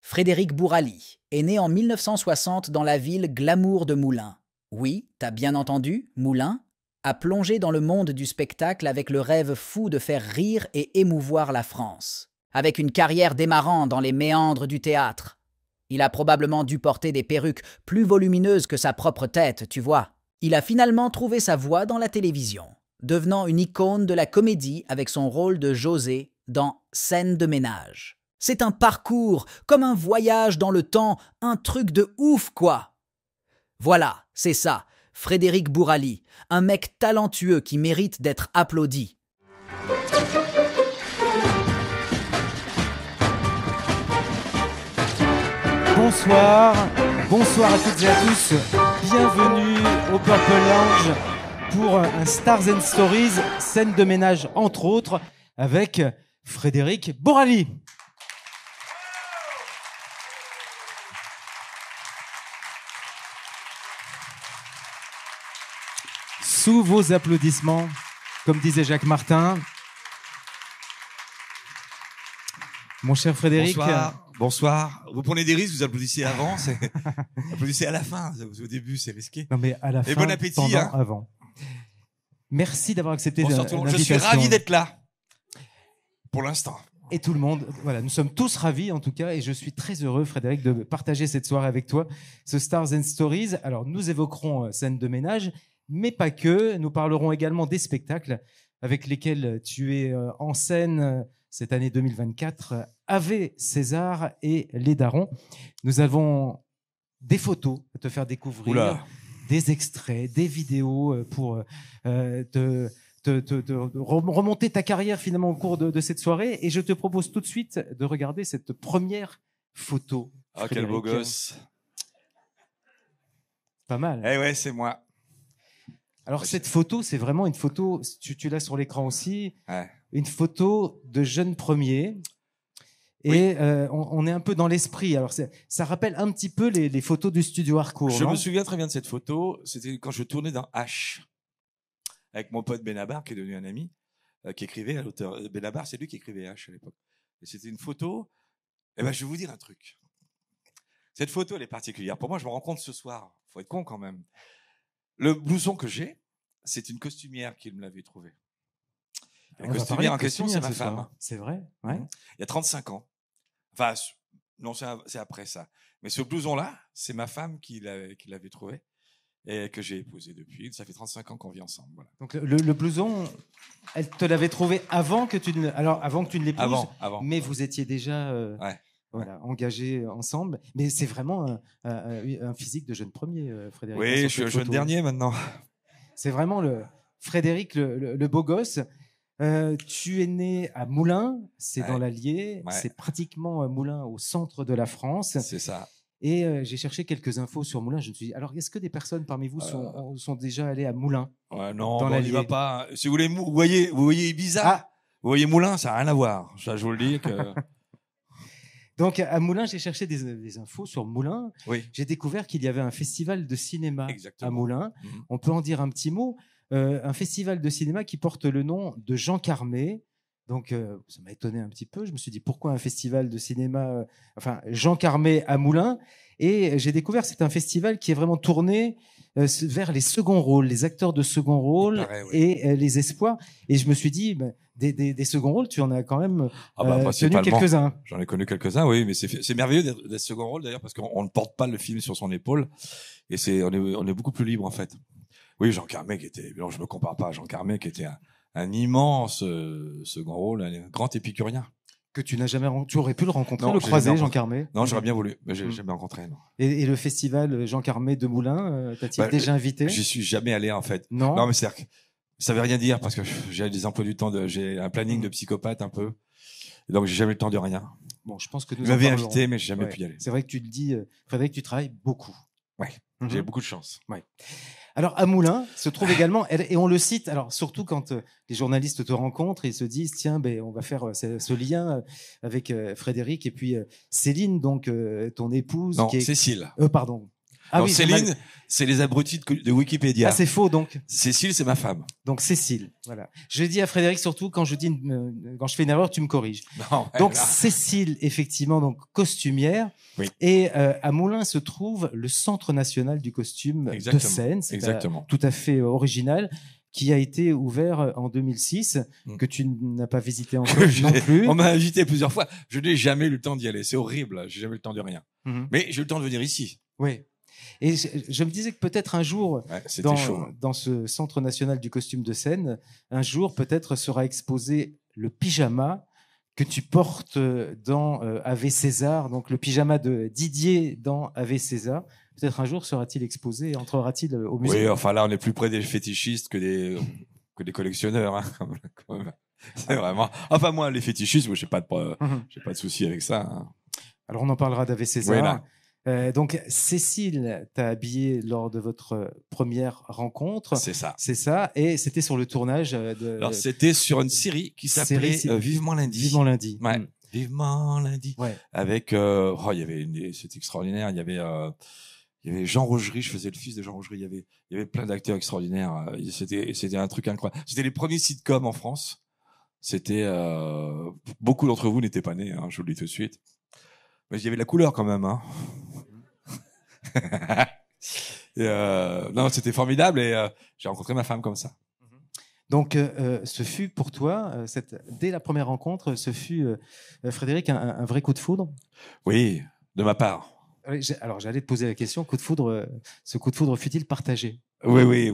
Frédéric Bourali est né en 1960 dans la ville glamour de Moulins. Oui, t'as bien entendu, Moulins a plongé dans le monde du spectacle avec le rêve fou de faire rire et émouvoir la France. Avec une carrière démarrant dans les méandres du théâtre. Il a probablement dû porter des perruques plus volumineuses que sa propre tête, tu vois. Il a finalement trouvé sa voie dans la télévision, devenant une icône de la comédie avec son rôle de José dans Scène de ménage. C'est un parcours, comme un voyage dans le temps, un truc de ouf, quoi. Voilà, c'est ça, Frédéric Bourali, un mec talentueux qui mérite d'être applaudi. Bonsoir à toutes et à tous. Bienvenue au Purple Lounge pour un Stars and Stories, scène de ménage entre autres, avec Frédéric Bourali. Sous vos applaudissements, comme disait Jacques Martin. Mon cher Frédéric. Bonsoir. Vous prenez des risques, vous applaudissez avant, applaudissez à la fin. Au début, c'est risqué. Non, mais à la fin, et bon appétit, pendant, avant. Merci d'avoir accepté l'invitation. Je suis ravi d'être là. Pour l'instant. Et tout le monde, voilà, nous sommes tous ravis en tout cas, et je suis très heureux, Frédéric, de partager cette soirée avec toi, ce Stars and Stories. Alors, nous évoquerons scène de ménage, mais pas que. Nous parlerons également des spectacles avec lesquels tu es en scène cette année 2024, Ave César et Les Darons. Nous avons des photos à te faire découvrir, des extraits, des vidéos pour remonter ta carrière finalement au cours de cette soirée. Et je te propose tout de suite de regarder cette première photo. Ah, quel beau gosse. Pas mal. Eh ouais, c'est moi. Alors cette photo, c'est vraiment une photo, tu l'as sur l'écran aussi, ouais. Une photo de jeune premier. Et oui. On est un peu dans l'esprit. Alors ça rappelle un petit peu les photos du studio Harcourt. Je me souviens très bien de cette photo. C'était quand je tournais dans H avec mon pote Benabar, qui est devenu un ami, qui écrivait à l'auteur. Benabar, c'est lui qui écrivait H à l'époque. Et c'était une photo. Eh ben, je vais vous dire un truc. Cette photo, elle est particulière. Pour moi, je me rends compte ce soir. Faut être con quand même. Le blouson que j'ai, c'est une costumière qui me l'avait trouvé. La costumière en question, c'est ma femme. C'est vrai, ouais. Il y a 35 ans. Enfin, non, c'est après ça. Mais ce blouson-là, c'est ma femme qui l'avait trouvé et que j'ai épousé depuis. Ça fait 35 ans qu'on vit ensemble. Voilà. Donc le blouson, elle te l'avait trouvé avant que tu ne l'épouses. Avant. Mais vous étiez déjà voilà, engagés ensemble. Mais c'est vraiment un physique de jeune premier, Frédéric. Oui, je suis un jeune dernier maintenant. C'est vraiment Frédéric, le beau gosse. Tu es né à Moulins, c'est dans l'Allier, c'est pratiquement Moulins au centre de la France. C'est ça. Et j'ai cherché quelques infos sur Moulins. Je me suis dit, alors est-ce que des personnes parmi vous sont déjà allées à Moulins? Non, on n'y va pas. Si vous voulez, vous voyez Ibiza, vous voyez Moulins, ça n'a rien à voir. Ça, je vous le dis que. Donc à Moulins, j'ai cherché des infos sur Moulins. Oui. J'ai découvert qu'il y avait un festival de cinéma à Moulins. Mmh. On peut en dire un petit mot. Un festival de cinéma qui porte le nom de Jean Carmet. Donc, ça m'a étonné un petit peu. Je me suis dit, pourquoi un festival de cinéma Jean Carmet à Moulins. Et j'ai découvert que c'est un festival qui est vraiment tourné vers les seconds rôles, les acteurs de second rôle et les espoirs. Et je me suis dit, des seconds rôles, tu en as quand même tenu quelques-uns. J'en ai connu quelques-uns, oui, mais c'est merveilleux d'être second rôle d'ailleurs parce qu'on ne porte pas le film sur son épaule et on est beaucoup plus libre en fait. Oui, Jean Carmet qui était, non, je me compare pas à Jean Carmet qui était un immense second rôle, un grand épicurien. Que tu n'as jamais tu aurais pu le rencontrer, le croiser, Jean Carmet? Non, j'aurais bien voulu, mais j'ai jamais rencontré, non. Et le festival Jean Carmet de Moulins, t'as-t-il déjà invité? J'y suis jamais allé, en fait. Non, mais c'est-à-dire que ça veut rien dire parce que j'ai des emplois du temps j'ai un planning de psychopathe un peu. Et donc, j'ai jamais le temps de rien. Bon, je pense que nous vous m'avez invité, mais j'ai jamais pu y aller. C'est vrai que tu le dis, Frédéric, tu travailles beaucoup. Ouais. J'ai beaucoup de chance. Ouais. Alors, à Moulins se trouve également, et on le cite, alors surtout quand les journalistes te rencontrent, ils se disent, tiens, on va faire ce lien avec Frédéric et puis Céline, donc ton épouse. Non, qui est... Cécile. Pardon. Ah Alors, oui, Céline, c'est les abrutis de Wikipédia. Ah, c'est faux, donc. Cécile, c'est ma femme. Donc, Cécile. Voilà. Je dis à Frédéric, surtout, quand je fais une erreur, tu me corriges. Non, Donc, là. Cécile, effectivement, donc, costumière. Oui. Et à Moulins se trouve le Centre national du costume de Seine. C'est Exactement. tout à fait original, qui a été ouvert en 2006, que tu n'as pas visité encore non plus. On m'a invité plusieurs fois. Je n'ai jamais eu le temps d'y aller. C'est horrible. J'ai jamais eu le temps de rien. Mhm. Mais j'ai eu le temps de venir ici. Oui. Et je me disais que peut-être un jour, c'était chaud. Dans ce Centre national du costume de Seine, un jour peut-être sera exposé le pyjama que tu portes dans Ave César, donc le pyjama de Didier dans Ave César. Peut-être un jour sera-t-il exposé, entrera-t-il au musée. Oui, enfin là, on est plus près des fétichistes que des collectionneurs. Hein, quand même. C'est vraiment. Enfin moi, les fétichistes, moi, j'ai pas de souci avec ça. Hein. Alors on en parlera d'Ave César. Oui, là. Donc Cécile t'a habillé lors de votre première rencontre. C'est ça. C'est ça. Et c'était sur le tournage de. Alors c'était sur une série qui s'appelait Vivement lundi. Vivement lundi. Ouais. Vivement lundi. Ouais. Avec il y avait c'était extraordinaire. Il y avait Jean Rogerie. Je faisais le fils de Jean Rogerie. Il y avait plein d'acteurs extraordinaires. C'était un truc incroyable. C'était les premiers sitcoms en France. C'était beaucoup d'entre vous n'étaient pas nés. Hein, je vous le dis tout de suite. Mais il y avait de la couleur quand même. Hein. Et non, c'était formidable et j'ai rencontré ma femme comme ça. Donc, ce fut pour toi, dès la première rencontre, ce fut, Frédéric, un vrai coup de foudre? Oui, de ma part. Alors, j'allais te poser la question, ce coup de foudre fut-il partagé? Oui,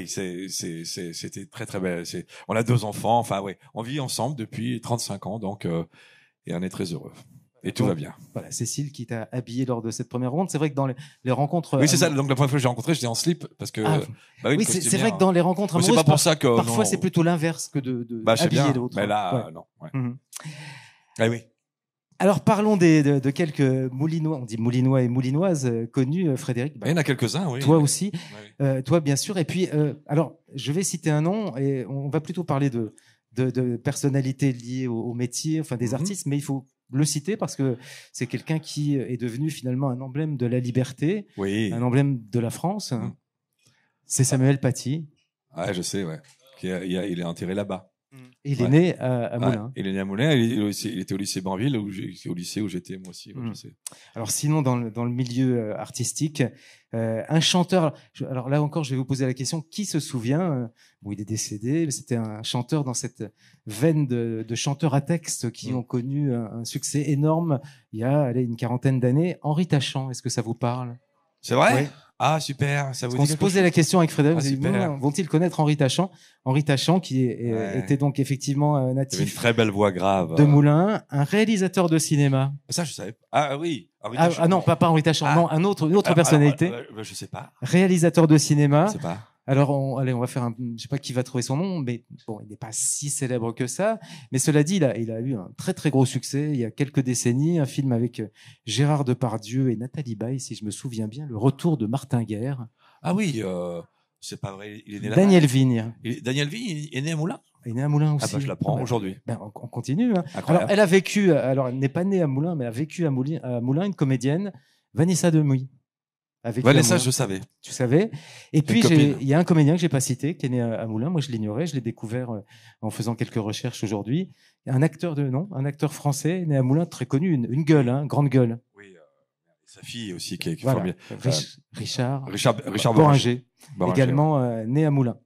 c'était très très belle. On a 2 enfants, enfin oui, on vit ensemble depuis 35 ans, donc et on est très heureux. Et tout va bien. Voilà, Cécile qui t'a habillé lors de cette première rencontre. C'est vrai que dans les rencontres. Oui, c'est ça. Donc la première fois que j'ai rencontré, j'étais en slip parce que. Oui, c'est vrai que dans les rencontres amoureuses, c'est pas pour ça que parfois c'est plutôt l'inverse que de habiller l'autre. Mais là, non. Ouais. Ah oui. Alors parlons de quelques Moulinois, on dit Moulinois et Moulinoises connus, Frédéric. Il y en a quelques-uns, oui. Toi aussi, toi bien sûr. Et puis, alors, je vais citer un nom et on va plutôt parler de personnalités liées au métier, enfin des artistes, mais il faut le citer parce que c'est quelqu'un qui est devenu finalement un emblème de la liberté, un emblème de la France. C'est Samuel Paty. Ouais, je sais, ouais. Il est enterré là-bas. Et il est né à Moulins. Il est né à Moulins. Il était au lycée Banville, au lycée où j'étais moi aussi. Je sais. Alors sinon, dans le milieu artistique, un chanteur. Alors là encore, je vais vous poser la question qui se souvient? Bon, il est décédé, mais c'était un chanteur dans cette veine de chanteurs à texte qui ont connu un succès énorme il y a une quarantaine d'années. Henri Tachant, est-ce que ça vous parle? C'est vrai? Oui. Ah, super. Ça vous On se posait la question avec Frédéric. Vont-ils connaître Henri Tachant? Henri Tachant, qui était donc effectivement natif. Il avait une très belle voix grave. De Moulins, un réalisateur de cinéma. Ça, je savais. Ah oui. Non, pas Henri Tachant. Non, une autre personnalité. Je sais pas. Réalisateur de cinéma. Je sais pas. Alors, on va faire je sais pas qui va trouver son nom, mais bon, il n'est pas si célèbre que ça. Mais cela dit, il a eu un très très gros succès il y a quelques décennies, un film avec Gérard Depardieu et Nathalie Baye, si je me souviens bien, Le Retour de Martin Guerre. Ah oui, c'est pas vrai. Il est né là. Daniel Vigne. Daniel Vigne est né à Moulins. Il est né à Moulins aussi. Ah bah je l'apprends aujourd'hui. On continue. Hein. Alors, elle a vécu. Alors, elle n'est pas née à Moulins, mais elle a vécu à Moulins, une comédienne, Vanessa Demouy. Vanessa, je savais. Tu savais. Et puis, il y a un comédien que j'ai pas cité, qui est né à Moulins. Moi, je l'ignorais. Je l'ai découvert en faisant quelques recherches aujourd'hui. Un acteur français, né à Moulins, très connu, une gueule, grande gueule. Oui, sa fille aussi, qui est voilà. formidable. Richard Boringer, également né à Moulins.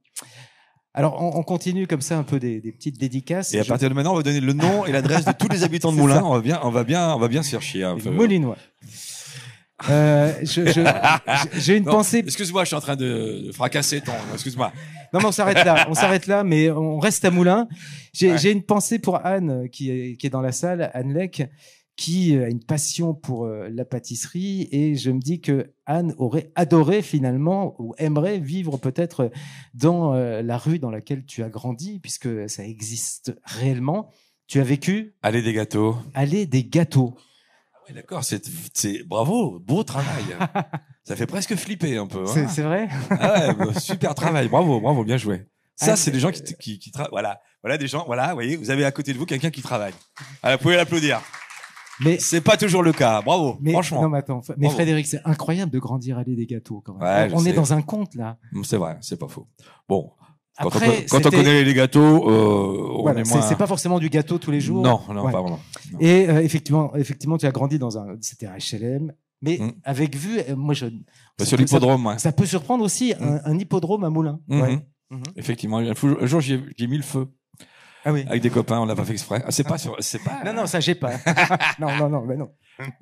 Alors, on continue comme ça un peu des petites dédicaces. Et à partir de maintenant, on va donner le nom et l'adresse de tous les habitants de Moulins. On va bien se faire chier. Un peu. Moulinois. J'ai une pensée. Excuse-moi, je suis en train de fracasser ton. Excuse-moi. Non, mais on s'arrête là, mais on reste à Moulins. J'ai une pensée pour Anne qui est dans la salle, Anne Lec, qui a une passion pour la pâtisserie, et je me dis que Anne aurait adoré finalement ou aimerait vivre peut-être dans la rue dans laquelle tu as grandi, puisque ça existe réellement. Tu as vécu Allée des Gâteaux. Allée des Gâteaux. D'accord, c'est bravo, beau travail. Ça fait presque flipper un peu. Hein. C'est vrai. Ah ouais, super travail, bravo, bien joué. Ça, c'est des gens qui travaillent. Voilà, des gens. Voilà, vous voyez, vous avez à côté de vous quelqu'un qui travaille. Alors, vous pouvez l'applaudir. Mais c'est pas toujours le cas. Bravo, franchement. Non, mais attends, mais Bravo. Frédéric, c'est incroyable de grandir à des gâteaux quand même. Ouais, On je est sais. dans un conte là. C'est vrai, c'est pas faux. Bon, quand Après, on connaît les gâteaux, on voilà, est moins. c'est pas forcément du gâteau tous les jours. Non, Ouais. pas vraiment. Non. Et effectivement, tu as grandi c'était un HLM, mais avec vue. Moi, Sur l'hippodrome, ouais. ça peut surprendre aussi un hippodrome à Moulins. Ouais. Effectivement, un jour j'ai mis le feu. Ah oui. Avec des copains, on l'a pas fait exprès. C'est pas. Non, ça j'ai pas. non, mais non.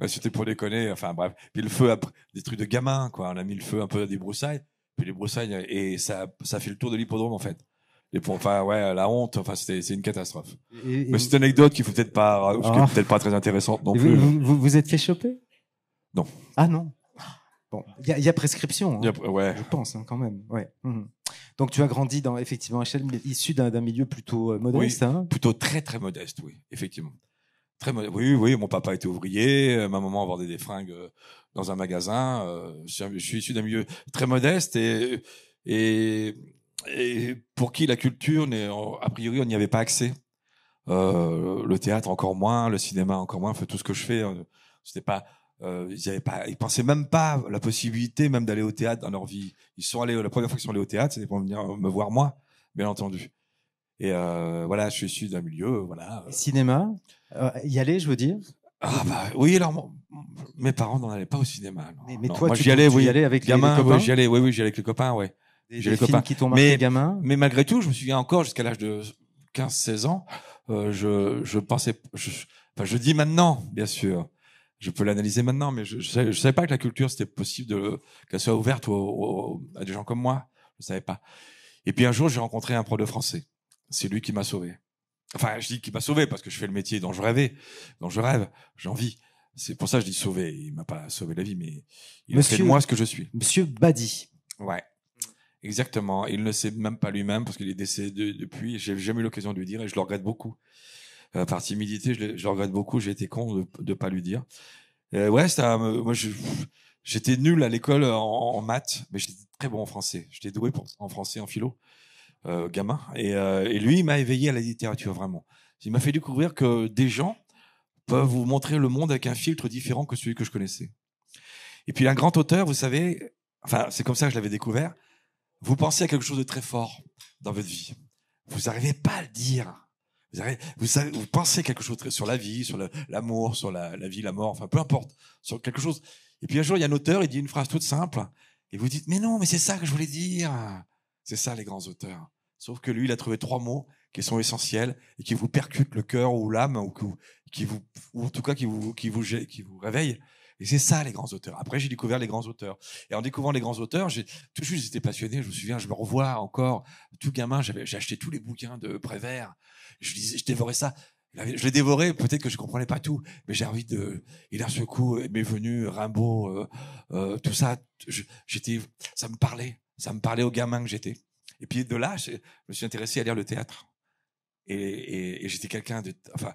C'était pour déconner. Enfin bref. Puis le feu, des trucs de gamin, quoi. On a mis le feu un peu à des broussailles. Puis les broussailles, et ça fait le tour de l'hippodrome en fait. Enfin ouais, la honte. Enfin c'est une catastrophe. Mais c'est une anecdote qui peut-être pas, très intéressante non plus. Vous êtes fait choper? Non. Ah non. Bon, il y a prescription. Hein, ouais. Je pense quand même. Ouais. Donc tu as grandi dans effectivement HLM, issu d'un milieu plutôt modeste. Oui, hein. Plutôt très très modeste, oui, effectivement. Très modeste. Oui, mon papa était ouvrier, ma maman vendait des fringues dans un magasin. Je suis issu d'un milieu très modeste et pour qui la culture, a priori, on n'y avait pas accès. Le théâtre encore moins, le cinéma encore moins. Enfin, tout ce que je fais, c'était pas. Ils pensaient même pas à la possibilité même d'aller au théâtre dans leur vie. Ils sont allés, la première fois qu'ils sont allés au théâtre, c'était pour venir me voir moi, bien entendu. Et voilà, je suis issu d'un milieu, voilà. Cinéma, y aller, je veux dire. Ah bah oui, alors mes parents n'en allaient pas au cinéma. Mais toi, moi, tu y allais avec les copains. Oui, j'y allais. Oui, j'y allais avec les copains, ouais. Des films qui t'ont marqué gamin. Mais malgré tout, je me souviens encore jusqu'à l'âge de 15-16 ans, je pensais, je dis maintenant, bien sûr. Je peux l'analyser maintenant, mais je savais pas que la culture c'était possible qu'elle soit ouverte à des gens comme moi. Je savais pas. Et puis un jour, j'ai rencontré un prof de français. C'est lui qui m'a sauvé. Enfin, je dis qu'il m'a sauvé parce que je fais le métier dont je rêvais, dont je rêve, j'en vis. C'est pour ça que je dis sauvé. Il m'a pas sauvé la vie, mais il a fait de moi ce que je suis. Monsieur Badi. Ouais. Exactement. Il ne le sait même pas lui-même parce qu'il est décédé depuis. J'ai jamais eu l'occasion de lui dire et je le regrette beaucoup. Par timidité, je le regrette beaucoup. J'ai été con de pas lui dire. Ouais, moi, j'étais nul à l'école en maths, mais j'étais très bon en français. J'étais doué en français, en philo, gamin. Et lui, il m'a éveillé à la littérature, vraiment. Il m'a fait découvrir que des gens peuvent vous montrer le monde avec un filtre différent que celui que je connaissais. Et puis, un grand auteur, vous savez, enfin, c'est comme ça que je l'avais découvert. Vous pensez à quelque chose de très fort dans votre vie. Vous n'arrivez pas à le dire. Vous pensez quelque chose sur la vie, sur l'amour, sur la vie, la mort, enfin peu importe, sur quelque chose. Et puis un jour, il y a un auteur, il dit une phrase toute simple, et vous dites, mais non, mais c'est ça que je voulais dire. C'est ça les grands auteurs. Sauf que lui, il a trouvé 3 mots qui sont essentiels et qui vous percutent le cœur ou l'âme, ou en tout cas qui vous réveillent. Et c'est ça les grands auteurs. Après, j'ai découvert les grands auteurs. Et en découvrant les grands auteurs, j'ai tout de suite été passionné. Je me souviens, je me revois encore. Tout gamin, j'ai acheté tous les bouquins de Prévert. Je dévorais ça. Je l'ai dévoré. Peut-être que je comprenais pas tout, mais j'ai envie de. Et d'un seul coup, m'est venu Rimbaud, tout ça. Ça me parlait. Ça me parlait au gamin que j'étais. Et puis de là, je me suis intéressé à lire le théâtre. Et j'étais quelqu'un de. Enfin.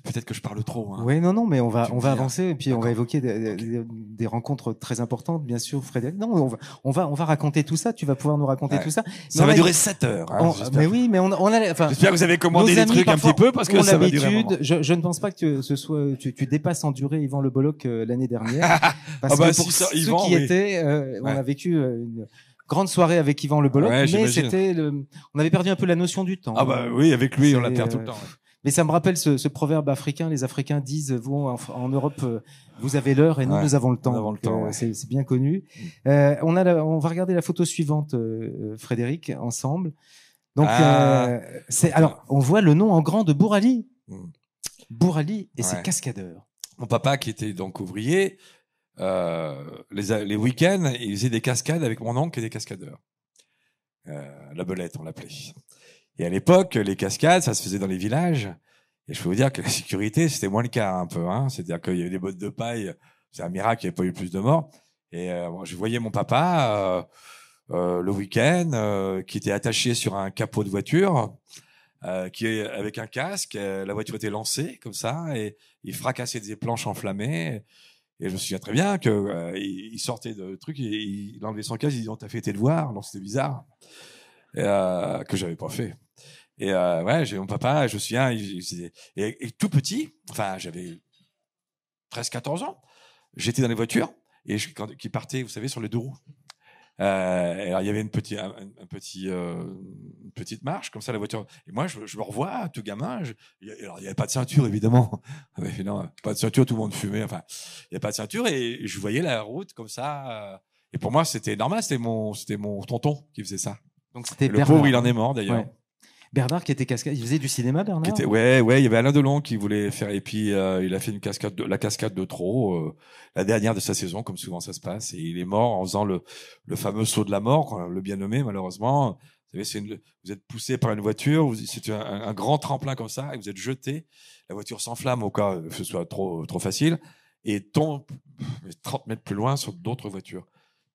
Peut-être que je parle trop. Hein. Oui, non, mais on va avancer et puis on va évoquer des rencontres très importantes, bien sûr, Frédéric. Non, on va raconter tout ça. Tu vas pouvoir nous raconter tout ça. Ça va durer 7 heures. Hein, mais oui, mais on a. Enfin, j'espère que vous avez commandé des trucs un petit peu parce que ça va durer. Je ne pense pas que ce soit. Tu dépasses en durée Yvan Le Bolloc l'année dernière. Parce que pour ceux qui étaient, on a vécu une grande soirée avec Yvan Le Bolloc, mais c'était on avait perdu un peu la notion du temps. Ah bah oui, avec lui, on la perd tout le temps. Mais ça me rappelle ce proverbe africain. Les Africains disent, vous, en Europe, vous avez l'heure et nous, nous avons le temps. Avons le temps. C'est bien connu. On va regarder la photo suivante, Frédéric, ensemble. Donc, alors, on voit le nom en grand de Bourali. Bourali et ses cascadeurs. Mon papa, qui était donc ouvrier, les week-ends, il faisait des cascades avec mon oncle et des cascadeurs. La belette, on l'appelait. Et à l'époque, les cascades, ça se faisait dans les villages. Et je peux vous dire que la sécurité, c'était moins le cas un peu. Hein. C'est-à-dire qu'il y avait des bottes de paille. C'est un miracle qu'il n'y avait pas eu plus de morts. Et je voyais mon papa le week-end qui était attaché sur un capot de voiture, avec un casque. La voiture était lancée comme ça et il fracassait des planches enflammées. Et je me souviens très bien que il sortait de truc, il enlevait son casque, il disait « On t'a fait tes devoirs ?» Donc c'était bizarre. Que j'avais pas fait. Et ouais, j'ai mon papa, je me souviens, et tout petit, enfin j'avais 13-14 ans. J'étais dans les voitures qui partaient, vous savez, sur les 2 roues. Alors il y avait une petite marche comme ça, la voiture. Et moi, je me revois, tout gamin. Alors il n'y avait pas de ceinture, évidemment. Non, pas de ceinture, tout le monde fumait. Enfin, il n'y avait pas de ceinture et je voyais la route comme ça. Et pour moi, c'était normal. C'était mon tonton qui faisait ça. Donc c'était le pauvre, il en est mort d'ailleurs. Ouais. Bernard qui était cascade, il faisait du cinéma, Bernard. Ouais, il y avait Alain Delon qui voulait faire, et puis il a fait la cascade de trop, la dernière de sa saison, comme souvent ça se passe, et il est mort en faisant le fameux saut de la mort, le bien nommé malheureusement. Vous savez, vous êtes poussé par une voiture, c'est un grand tremplin comme ça, et vous êtes jeté, la voiture s'enflamme au cas que ce soit trop facile, et tombe 30 mètres plus loin sur d'autres voitures.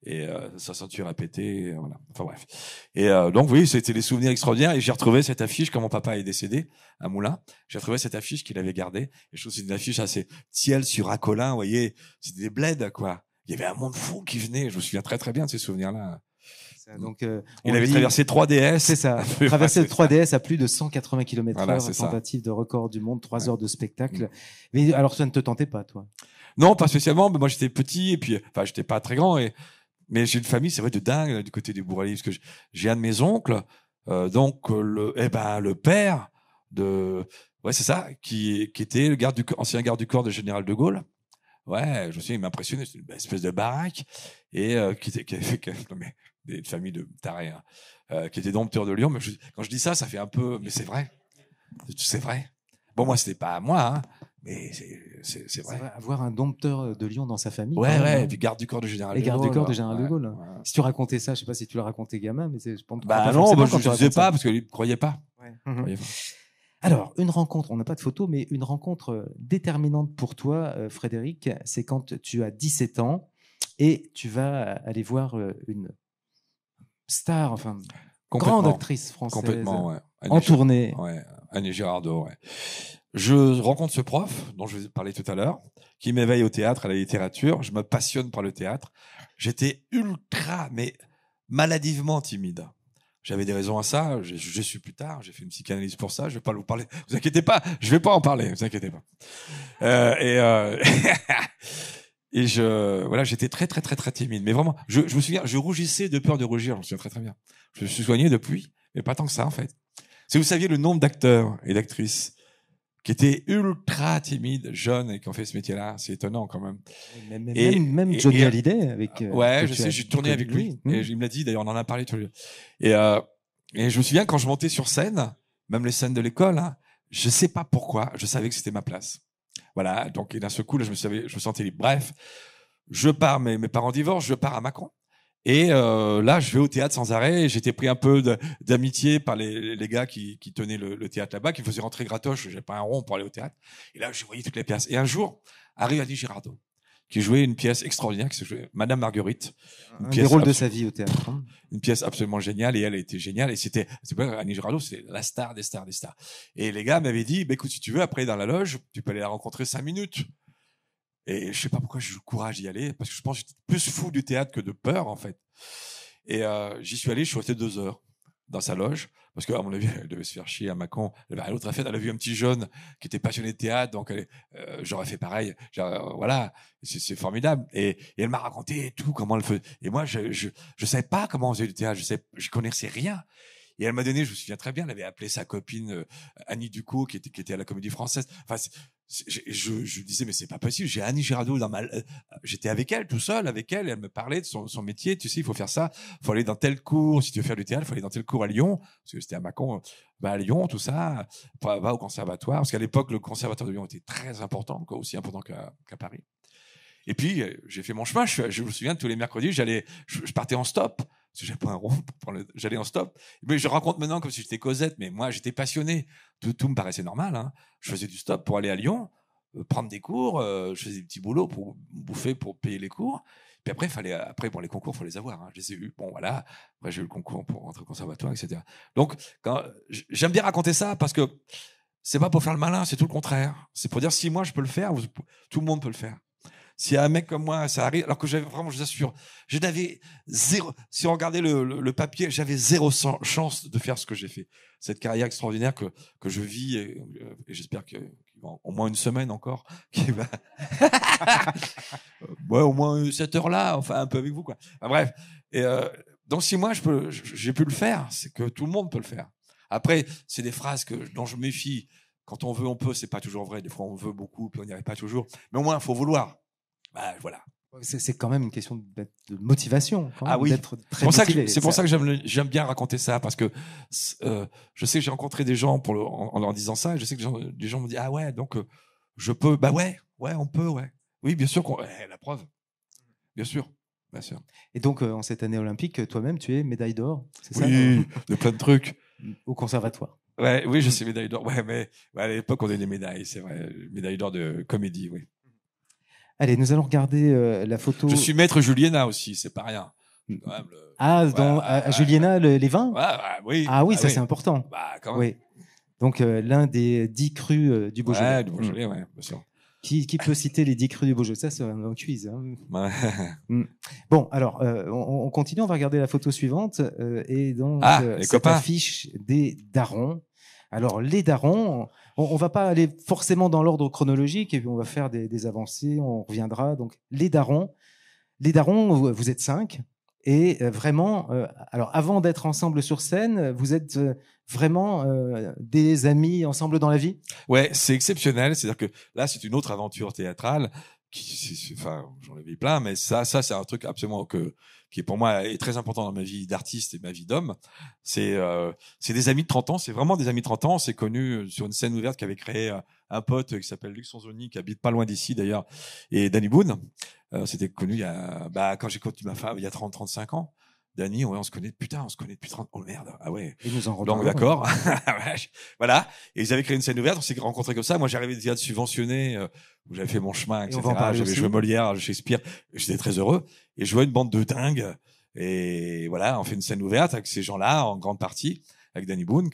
Et sa ceinture a pété, voilà. Enfin bref. Et donc oui, c'était des souvenirs extraordinaires. Et j'ai retrouvé cette affiche quand mon papa est décédé à Moulins. J'ai retrouvé cette affiche qu'il avait gardée. Et je trouve que c'est une affiche assez tielle sur Acolin, vous voyez. C'était des bleds, quoi. Il y avait un monde fou qui venait. Je me souviens très très bien de ces souvenirs-là. Donc, il avait traversé 3 DS. C'est ça. Traversé le 3 DS à plus de 180 km/h. Voilà, tentative de record du monde, 3 heures de spectacle. Mais alors, ça ne te tentait pas, toi? Non, pas spécialement. Mais moi, j'étais petit et puis, enfin, j'étais pas très grand mais j'ai une famille, c'est vrai, de dingue du côté des Bourrellis, parce que j'ai un de mes oncles, donc le père ouais, c'est ça, qui était le ancien garde du corps de général de Gaulle. Ouais, je me souviens, il m'impressionnait, c'est une espèce de baraque et qui avait fait non, mais des familles de tarés, hein, qui était dompteur de Lyon. Mais quand je dis ça, ça fait un peu, mais c'est vrai, c'est vrai. Bon, moi, c'était pas à moi, hein. Mais c'est vrai. Avoir un dompteur de Lyon dans sa famille. Ouais, et puis garde du corps de général de Gaulle. Et garde du corps de général de Gaulle. Ouais. Si tu racontais ça, je sais pas si tu le racontais gamin, mais je pense bah non, je ne disais pas parce qu'il ne croyait pas. Ouais. Alors, une rencontre, on n'a pas de photo, mais une rencontre déterminante pour toi, Frédéric, c'est quand tu as 17 ans et tu vas aller voir une star, enfin, grande actrice française. Complètement, ouais. En tournée. Ouais, Annie Girardot, ouais. Je rencontre ce prof dont je vous ai parlé tout à l'heure, qui m'éveille au théâtre, à la littérature. Je me passionne par le théâtre. J'étais ultra, mais maladivement timide. J'avais des raisons à ça. Je suis plus tard. J'ai fait une psychanalyse pour ça. Je vais pas vous parler. Vous inquiétez pas. Je vais pas en parler. Vous inquiétez pas. Et voilà, j'étais très, très, très, très timide. Mais vraiment, je me souviens, je rougissais de peur de rougir. Je me souviens très, très bien. Je me suis soigné depuis, mais pas tant que ça, en fait. Si vous saviez le nombre d'acteurs et d'actrices qui étaient ultra timides, jeunes et qui ont fait ce métier-là, c'est étonnant quand même. Même Johnny Hallyday avec. Ouais, je sais, j'ai tourné avec lui. Et il me l'a dit, d'ailleurs, on en a parlé tous les deux. Et je me souviens quand je montais sur scène, même les scènes de l'école, hein, je sais pas pourquoi, je savais que c'était ma place. Voilà, donc et d'un seul coup, là, je me sentais libre. Bref, je pars, mes parents divorcent, je pars à Macron. Et là, je vais au théâtre sans arrêt. J'étais pris un peu d'amitié par les gars qui tenaient le théâtre là-bas, qui me faisaient rentrer gratoche. J'avais pas un rond pour aller au théâtre. Et là, je voyais toutes les pièces. Et un jour, arrive Annie Girardot, qui jouait une pièce extraordinaire, qui se jouait Madame Marguerite. Un des rôles de sa vie au théâtre. Hein. Une pièce absolument géniale, et elle était géniale. Et c'est pas Annie Girardot, c'est la star des stars des stars. Et les gars m'avaient dit, bah, écoute, si tu veux, après dans la loge, tu peux aller la rencontrer 5 minutes. Et je sais pas pourquoi j'ai eu le courage d'y aller, parce que je pense que j'étais plus fou du théâtre que de peur, en fait. Et j'y suis allé, je suis resté 2 heures dans sa loge, parce qu'à mon avis, elle devait se faire chier à Macron. À l'autre fête, elle a vu un petit jeune qui était passionné de théâtre, donc j'aurais fait pareil. Voilà, c'est formidable. Et elle m'a raconté tout, comment elle faisait. Et moi, je savais pas comment on faisait du théâtre, je connaissais rien. Et elle m'a donné, je me souviens très bien, elle avait appelé sa copine Annie Ducot, qui était à la Comédie Française. Enfin, je disais, mais c'est pas possible. J'ai Annie Girardot j'étais avec elle, tout seul, avec elle. Et elle me parlait de son métier. Tu sais, il faut faire ça. Il faut aller dans tel cours. Si tu veux faire du théâtre, il faut aller dans tel cours à Lyon. Parce que c'était à Mâcon. À Lyon, tout ça. Va au conservatoire. Parce qu'à l'époque, le conservatoire de Lyon était très important, quoi, aussi important qu'à Paris. Et puis, j'ai fait mon chemin. Je me souviens, tous les mercredis, je partais en stop. Parce que j'avais pas un rond j'allais en stop. Mais je raconte maintenant comme si j'étais Cosette, mais moi, j'étais passionné. Tout me paraissait normal, hein. Je faisais du stop pour aller à Lyon, prendre des cours, je faisais des petits boulots pour bouffer, pour payer les cours. Puis après, pour les concours, il faut les avoir, hein. Je les ai eus. Bon, voilà. Après, j'ai eu le concours pour rentrer au conservatoire, etc. Donc, j'aime bien raconter ça parce que c'est pas pour faire le malin, c'est tout le contraire. C'est pour dire, si moi, je peux le faire, tout le monde peut le faire. Si un mec comme moi, ça arrive, alors que j'avais vraiment, je vous assure, je n'avais zéro, si on regardait le papier, j'avais zéro chance de faire ce que j'ai fait. Cette carrière extraordinaire que je vis et j'espère qu'il va bon, au moins une semaine encore. Qui va... ouais, au moins cette heure-là, enfin un peu avec vous, quoi. Enfin, bref. Et dans 6 mois, j'ai pu le faire. C'est que tout le monde peut le faire. Après, c'est des phrases dont je me méfie. Quand on veut, on peut. C'est pas toujours vrai. Des fois, on veut beaucoup, puis on n'y arrive pas toujours. Mais au moins, il faut vouloir. Bah, voilà. C'est quand même une question de motivation. Quand même, ah oui. D'être très motivé. C'est pour ça que j'aime bien raconter ça, parce que je sais que j'ai rencontré des gens en leur disant ça, et je sais que des gens me disent ah ouais, donc je peux. Bah ouais, on peut, ouais. Oui, bien sûr la preuve. Bien sûr. Bien sûr. Et donc, en cette année olympique, toi-même, tu es médaille d'or, c'est ça? Oui, de plein de trucs. Au conservatoire. Ouais, oui, je sais médaille d'or. Ouais, mais à l'époque, on a des médailles, c'est vrai. Médaille d'or de comédie, oui. Allez, nous allons regarder la photo. Je suis maître Juliena aussi, c'est pas rien. À Juliena, les vins? Oui. Ah oui, ça c'est important. Bah, quand même. Oui. Donc, l'un des 10 crus du Beaujolais. Ouais, du Beaujolais, ouais, bien sûr. Qui peut citer les 10 crus du Beaujolais? Ça, c'est un quiz. Hein. Ouais. Bon, alors, on continue, on va regarder la photo suivante. Et donc, les cette copains. affiche des darons. Alors, les darons, on va pas aller forcément dans l'ordre chronologique, et puis on va faire des avancées, on reviendra. Donc, les darons, vous êtes 5. Et vraiment, alors avant d'être ensemble sur scène, vous êtes vraiment des amis ensemble dans la vie? Ouais, c'est exceptionnel. C'est-à-dire que là, c'est une autre aventure théâtrale. Enfin, j'en ai vu plein, mais ça, c'est un truc absolument qui est pour moi est très important dans ma vie d'artiste et ma vie d'homme. C'est des amis de 30 ans. C'est vraiment des amis de 30 ans. On s'est connus sur une scène ouverte qu'avait créé un pote qui s'appelle Luc Sonzoni, qui habite pas loin d'ici d'ailleurs, et Danny Boone. C'était connu quand j'ai connu ma femme il y a 35 ans. Danny, ouais, on se connaît depuis 30 ans. Oh merde, ah ouais. Et nous en Donc d'accord. Voilà. Et ils avaient créé une scène ouverte, on s'est rencontrés comme ça. Moi, j'arrivais déjà de subventionner, où j'avais fait mon chemin, etc. J'avais joué Molière, Shakespeare. J'étais très heureux. Et je vois une bande de dingues. Et voilà, on fait une scène ouverte avec ces gens-là, en grande partie, avec Danny Boone,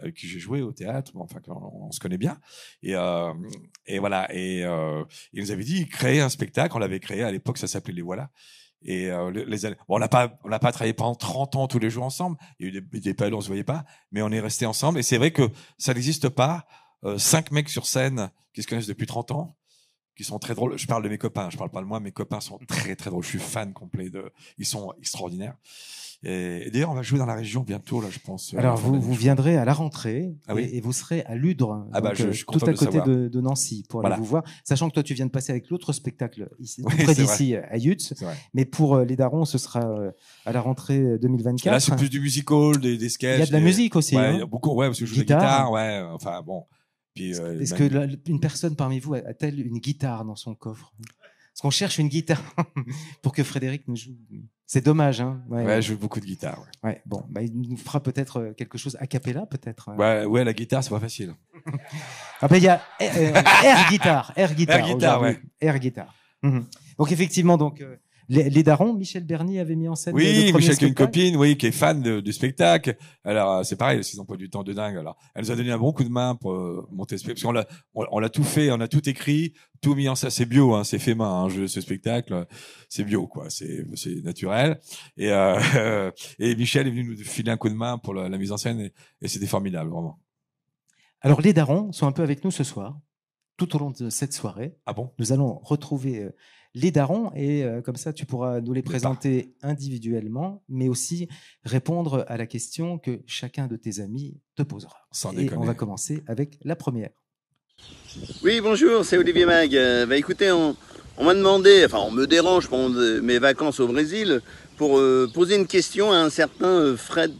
avec qui j'ai joué au théâtre. Bon, enfin, on se connaît bien. Et voilà. Et il nous avait dit, créer un spectacle. On l'avait créé à l'époque, ça s'appelait Les Voilà. Et on n'a pas travaillé pendant 30 ans tous les jours ensemble. Il y a eu des périodes où on se voyait pas, mais on est restés ensemble. Et c'est vrai que ça n'existe pas. 5 mecs sur scène qui se connaissent depuis 30 ans, qui sont très drôles. Je parle de mes copains, je parle pas de moi. Mes copains sont très très drôles. Je suis fan complet ils sont extraordinaires. Et d'ailleurs, on va jouer dans la région bientôt, là, je pense. Alors, vous viendrez à la rentrée, et vous serez à Ludre, je suis tout à côté de de Nancy, pour aller vous voir. Sachant que toi, tu viens de passer avec l'autre spectacle ici, près d'ici, à Yutz. Mais pour les darons, ce sera à la rentrée 2024. Là, c'est plus du musical, des sketchs. Il y a de la musique aussi. Ouais, hein. il y a beaucoup, parce que je joue de la guitare, ouais. Enfin, bon. Est-ce qu'une personne parmi vous a-t-elle une guitare dans son coffre? Parce qu'on cherche une guitare pour que Frédéric nous joue. C'est dommage, hein. Ouais, je joue beaucoup de guitare. Ouais, bon, il nous fera peut-être quelque chose a cappella, peut-être. Ouais, la guitare, c'est pas facile. Ah il y a air guitare, Air guitare, ouais. Air guitare. Donc effectivement, les darons, Michel Bernier avait mis en scène. Oui, Michel qui est une copine, qui est fan du spectacle. Alors c'est pareil, ils ont pas du temps de dingue. Alors elle nous a donné un bon coup de main pour monter ce spectacle, parce qu'on l'a tout fait, on a tout écrit, tout mis en scène. C'est bio, hein, c'est fait main, ce spectacle, c'est bio, quoi. C'est naturel. Et Michel est venu nous filer un coup de main pour la mise en scène, et c'était formidable, vraiment. Alors les darons sont un peu avec nous ce soir, tout au long de cette soirée. Ah bon? Nous allons retrouver les darons, et comme ça tu pourras nous les présenter individuellement, mais aussi répondre à la question que chacun de tes amis te posera. Sans et déconner. On va commencer avec la première. Oui, bonjour, c'est Olivier Mag. Écoutez, on m'a demandé, enfin on me dérange pendant mes vacances au Brésil pour poser une question à un certain Fred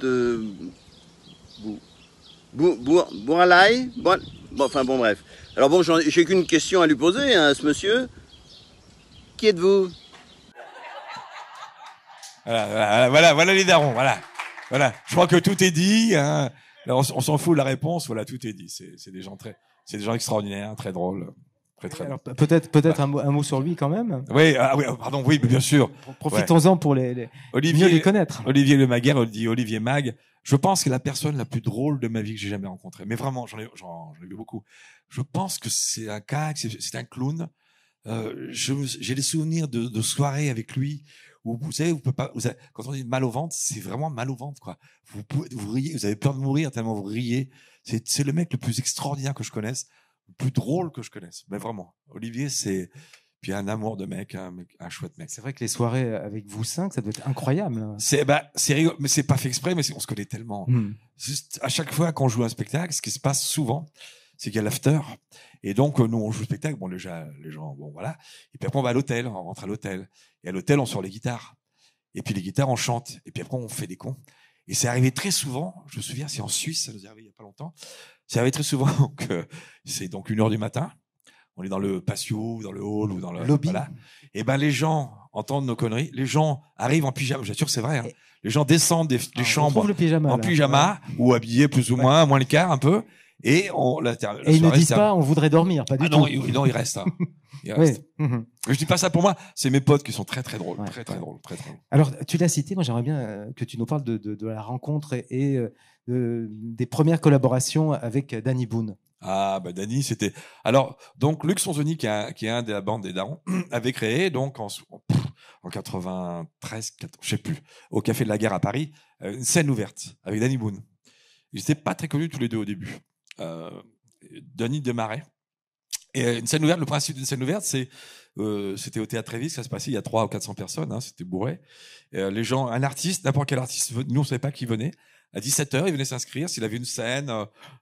Bouralay. Bon, bref. Alors bon, j'ai qu'une question à lui poser à ce monsieur. Qui êtes-vous? Voilà les darons, voilà. Je crois que tout est dit, hein. On s'en fout de la réponse, voilà, tout est dit. C'est des gens extraordinaires, très drôles. Très Alors peut-être un mot sur lui quand même. Oui, pardon, oui, bien sûr. Profitons-en pour mieux les connaître. Olivier Lemaguer dit Olivier Mag. Je pense que la personne la plus drôle de ma vie que j'ai jamais rencontrée. Mais vraiment, j'en ai vu beaucoup. Je pense que c'est un cas, c'est un clown. J'ai des souvenirs de soirées avec lui où vous savez, quand on dit mal au ventre, c'est vraiment mal au ventre, quoi. Vous riez, vous avez peur de mourir tellement vous riez. C'est le mec le plus extraordinaire que je connaisse. le plus drôle que je connaisse. Mais vraiment, Olivier, c'est puis un amour de mec, un chouette mec. C'est vrai que les soirées avec vous 5, ça doit être incroyable. C'est rigolo, mais c'est pas fait exprès, mais on se connaît tellement. Juste à chaque fois qu'on joue un spectacle, ce qui se passe souvent, c'est qu'il y a l'after. Et donc, nous, on joue le spectacle. Bon, déjà, les gens, bon, voilà. Et puis après, on va à l'hôtel, on rentre à l'hôtel. Et à l'hôtel, on sort les guitares. Et puis les guitares, on chante. Et puis après, on fait des cons. Et c'est arrivé très souvent, je me souviens, c'est en Suisse, ça nous est arrivé il y a pas longtemps. C'est arrivé très souvent que c'est donc 1h du matin. On est dans le patio, dans le hall ou dans le lobby. Voilà. Et ben les gens entendent nos conneries. Les gens arrivent en pyjama. J'assure que c'est vrai. Hein. Les gens descendent des chambres le pyjama, en pyjama ou habillés plus ou moins, moins le quart un peu. Et ils ne disent pas, on voudrait dormir, pas du tout. Non, ils restent. Hein. Ils restent. Je dis pas ça pour moi. C'est mes potes qui sont très très drôles, très drôles. Alors tu l'as cité. Moi, j'aimerais bien que tu nous parles de la rencontre et des premières collaborations avec Danny Boone. Ah, bah, Danny, c'était. Alors, donc, Luc Sonzoni, qui est un de la bande des Darons, avait créé, donc, en 93, je sais plus, au Café de la Gare à Paris, une scène ouverte avec Danny Boone. Ils n'étaient pas très connus tous les deux au début. Danny démarrait. Et une scène ouverte, le principe d'une scène ouverte, c'était au Théâtre Trévis, ça se passait, il y a 300 ou 400 personnes, hein, c'était bourré. Les gens, un artiste, n'importe quel artiste, nous, on savait pas qui venait. À 17h, il venait s'inscrire s'il avait une scène,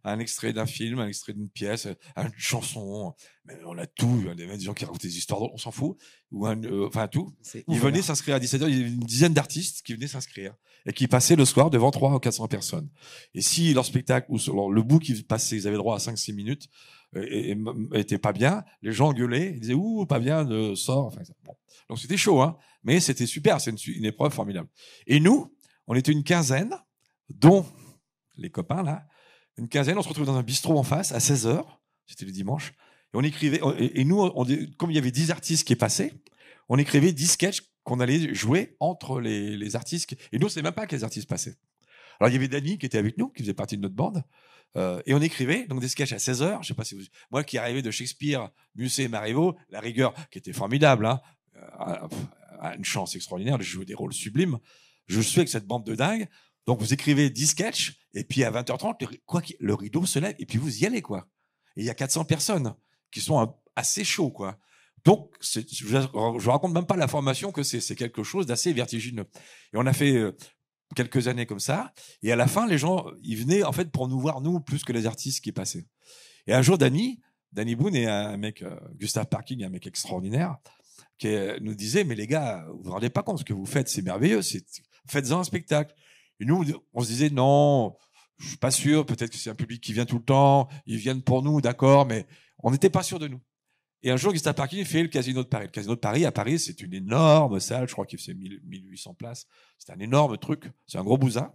un extrait d'un film, un extrait d'une pièce, une chanson. Mais on a tout, des gens qui racontent des histoires, on s'en fout. Ou enfin, tout. Il venait s'inscrire à 17h, il y avait une dizaine d'artistes qui venaient s'inscrire. Et qui passaient le soir devant 300 ou 400 personnes. Et si leur spectacle, ou le bout qu'ils passaient, ils avaient le droit à 5-6 minutes, et était pas bien, les gens gueulaient, ils disaient, ouh, pas bien, sors. Enfin, bon. Donc c'était chaud, hein. Mais c'était super, c'est une épreuve formidable. Et nous, on était une quinzaine, dont les copains là, une quinzaine, on se retrouvait dans un bistrot en face à 16h, c'était le dimanche, et on écrivait, et nous, comme il y avait 10 artistes qui passaient, on écrivait 10 sketchs qu'on allait jouer entre les artistes, et nous on ne savait même pas que les artistes passaient. Alors il y avait Danny qui était avec nous, qui faisait partie de notre bande, et on écrivait donc des sketchs à 16h, je sais pas si moi qui arrivais de Shakespeare, Musset et Marivaux, La Rigueur, qui était formidable, hein, a une chance extraordinaire de jouer des rôles sublimes, je suis avec cette bande de dingues. Donc, vous écrivez 10 sketchs, et puis à 20h30, le rideau se lève, et puis vous y allez, quoi. Et il y a 400 personnes qui sont assez chauds, quoi. Donc, je raconte même pas la formation, que c'est quelque chose d'assez vertigineux. Et on a fait quelques années comme ça, et à la fin, les gens, ils venaient, en fait, pour nous voir, nous, plus que les artistes qui passaient. Et un jour, Danny Boone est un mec, Gustave Parking, un mec extraordinaire, qui nous disait, mais les gars, vous vous rendez pas compte, ce que vous faites, c'est merveilleux, faites-en un spectacle. Et nous, on se disait, non, je suis pas sûr, peut-être que c'est un public qui vient tout le temps, ils viennent pour nous, d'accord, mais on n'était pas sûr de nous. Et un jour, Gustave Parking fait le Casino de Paris. Le Casino de Paris, à Paris, c'est une énorme salle, je crois qu'il fait 1800 places. C'est un énorme truc, c'est un gros bousin.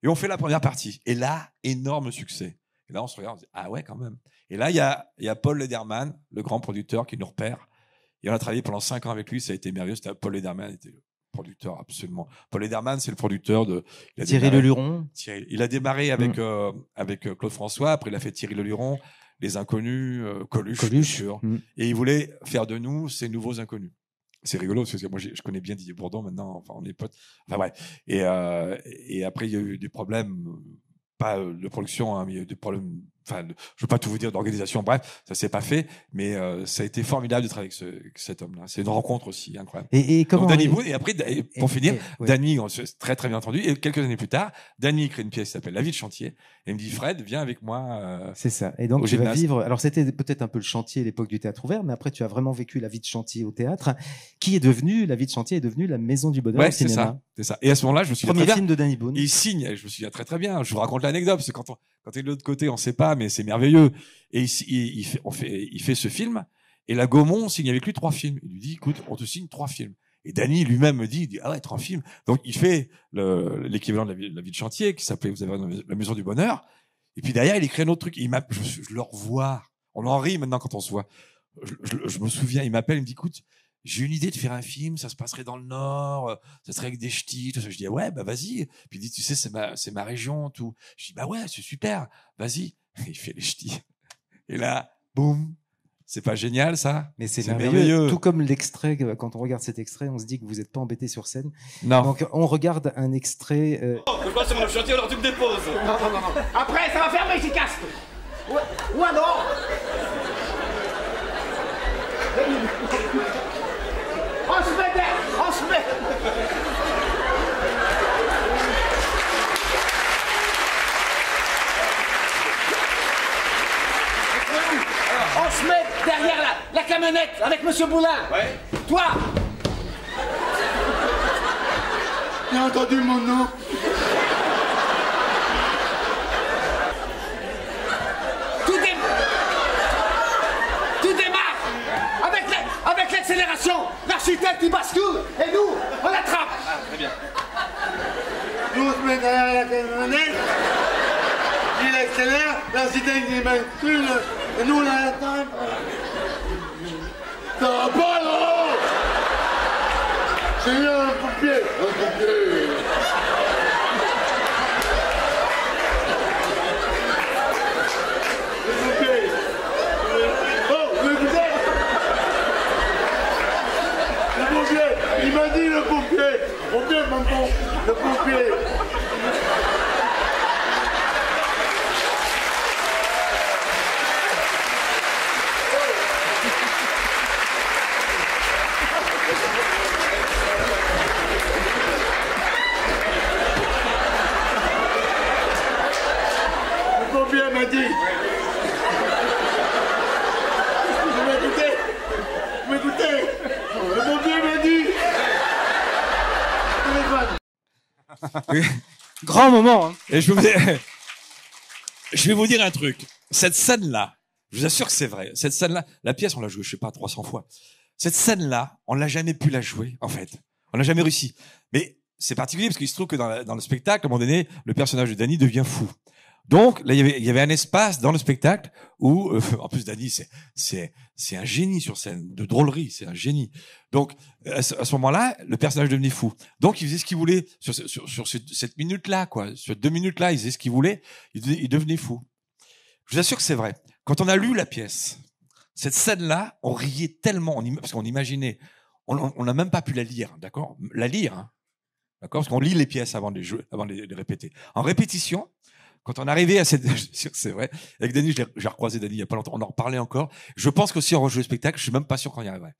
Et on fait la première partie. Et là, énorme succès. Et là, on se regarde, on se dit, ah ouais, quand même. Et là, il y a Paul Lederman, le grand producteur, qui nous repère. Et on a travaillé pendant 5 ans avec lui, ça a été merveilleux. Paul Lederman était producteur, absolument. Paul Lederman, c'est le producteur de Thierry Leluron. Il a démarré avec Claude François, après il a fait Thierry Leluron, Les Inconnus, Coluche. Bien sûr. Et il voulait faire de nous ces nouveaux inconnus. C'est rigolo parce que moi je connais bien Didier Bourdon maintenant, enfin on est potes. Enfin bref. Et après il y a eu des problèmes, pas de production, hein, mais il y a eu des problèmes. Enfin, je veux pas tout vous dire d'organisation. Bref, ça s'est pas fait, mais ça a été formidable de travailler avec cet homme-là. C'est une rencontre aussi incroyable. Et comment Danny Boone, et après, pour finir, Danny, on s'est très très bien entendu. Et quelques années plus tard, Danny crée une pièce qui s'appelle La vie de chantier. Et il me dit, Fred, viens avec moi. C'est ça. Et donc tu vas vivre. Alors c'était peut-être un peu le chantier à l'époque du théâtre ouvert, mais après tu as vraiment vécu la vie de chantier au théâtre, qui est devenue la vie de chantier est devenue la Maison du Bonheur au cinéma. C'est ça. Et à ce moment-là, je me suis premier film de Danny Boone. Il signe. Et je me souviens très très bien. Je vous raconte l'anecdote parce que quand t'es de l'autre côté, on sait pas, mais c'est merveilleux. Et il fait ce film. Et la Gaumont signe avec lui 3 films. Il lui dit, écoute, on te signe 3 films. Et Danny lui-même me dit, ah ouais, 3 films. Donc il fait l'équivalent de la vie de chantier qui s'appelait, vous avez La Maison du Bonheur. Et puis derrière, il écrit un autre truc. Je le revois. On en rit maintenant quand on se voit. Je me souviens, il m'appelle, il me dit, écoute, j'ai une idée de faire un film, ça se passerait dans le Nord, ça serait avec des ch'tis, tout ça. Je dis, ouais, bah vas-y. Puis il dit, tu sais, c'est ma région, tout. Je dis, bah ouais, c'est super, vas-y. Il fait les ch'tis. Et là, boum. C'est pas génial, ça? Mais c'est merveilleux. Tout comme l'extrait, quand on regarde cet extrait, on se dit que vous n'êtes pas embêté sur scène. Non. Donc, on regarde un extrait. Je passe sur mon chantier, alors tu me déposes. Non. Après, ça va fermer, j'y casse. Ouais, non. se met derrière la camionnette avec Monsieur Boulin. Ouais. Toi, J'ai entendu mon nom. tu démarres avec l'accélération. L'architecte, il bascule et nous, on l'attrape. Ah, très bien. Nous, on se met derrière la camionnette. Il accélère, l'architecte, il bascule. Et nous, on l'attend. Ça va pas, là! C'est un pompier. Un pompier. Le pompier. Oh, le pompier. Le pompier. Il m'a dit le pompier. Pompier, maman. Le pompier. Le pompier m'a dit. Vous m'écoutez? Vous m'écoutez? Le pompier m'a dit. Téléphone. Grand moment. Hein. Et je vais vous dire un truc. Cette scène-là, je vous assure que c'est vrai. Cette scène-là, la pièce, on l'a jouée, je sais pas, 300 fois. Cette scène-là, on l'a jamais pu la jouer, en fait. On n'a jamais réussi. Mais c'est particulier parce qu'il se trouve que dans le spectacle, à un moment donné, le personnage de Danny devient fou. Donc là, il y avait un espace dans le spectacle où, en plus, Danny, c'est un génie sur scène, de drôlerie, c'est un génie. Donc à ce moment-là, le personnage devenait fou. Donc il faisait ce qu'il voulait sur cette minute-là, quoi. Sur 2 minutes-là, il faisait ce qu'il voulait. Il devenait fou. Je vous assure que c'est vrai. Quand on a lu la pièce, cette scène-là, on riait tellement, parce qu'on imaginait. On n'a même pas pu la lire, d'accord? La lire, hein, d'accord? Parce qu'on lit les pièces avant de les jouer, avant de les répéter. En répétition. Quand on arrivait à cette, c'est vrai, avec Danny, j'ai recroisé Danny il y a pas longtemps, on en reparlait encore. Je pense qu'aussi on rejouait le spectacle, je suis même pas sûr qu'on y arriverait.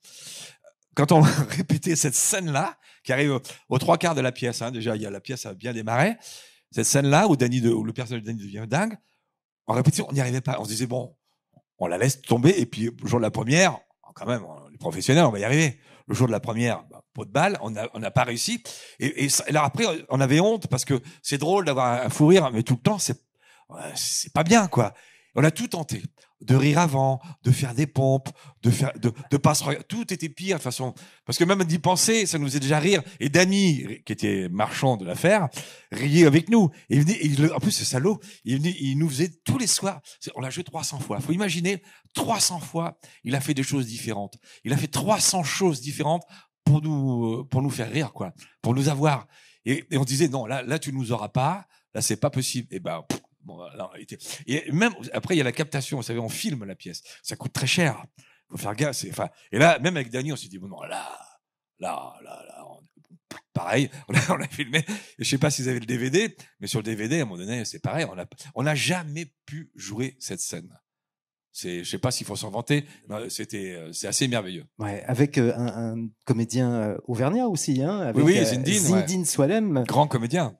Quand on répétait cette scène-là, qui arrive aux 3/4 de la pièce, hein, déjà, la pièce a bien démarré. Cette scène-là où où le personnage de Danny devient dingue, en répétition, on n'y arrivait pas. On se disait, bon, on la laisse tomber, et puis, le jour de la première, quand même, les professionnels, on va y arriver. Le jour de la première, pot de balle, on n'a pas réussi. Et alors après, on avait honte parce que c'est drôle d'avoir un fou rire, mais tout le temps, c'est pas bien, quoi. On a tout tenté. De rire avant, de faire des pompes, de pas se regarder. Tout était pire, de toute façon. Parce que même d'y penser, ça nous faisait déjà rire. Et Danny, qui était marchand de l'affaire, riait avec nous. Et il venait, en plus, c'est salaud. Il nous faisait tous les soirs. On l'a joué 300 fois. Faut imaginer, 300 fois, il a fait des choses différentes. Il a fait 300 choses différentes pour nous faire rire, quoi. Pour nous avoir. Et on disait, non, là, tu nous auras pas. Là, c'est pas possible. Et ben, bon, là, et même après il y a la captation, vous savez, on filme la pièce, ça coûte très cher, faut faire gaffe. Enfin, et là même avec Danny on s'est dit bon non pareil, on a filmé. Et je sais pas si vous avez le DVD, mais sur le DVD à un moment donné c'est pareil, on n'a jamais pu jouer cette scène. Je sais pas s'il faut s'en vanter, c'est assez merveilleux. Ouais, avec un comédien auvergnat aussi, hein, avec oui, Zinedine Swalem, grand comédien,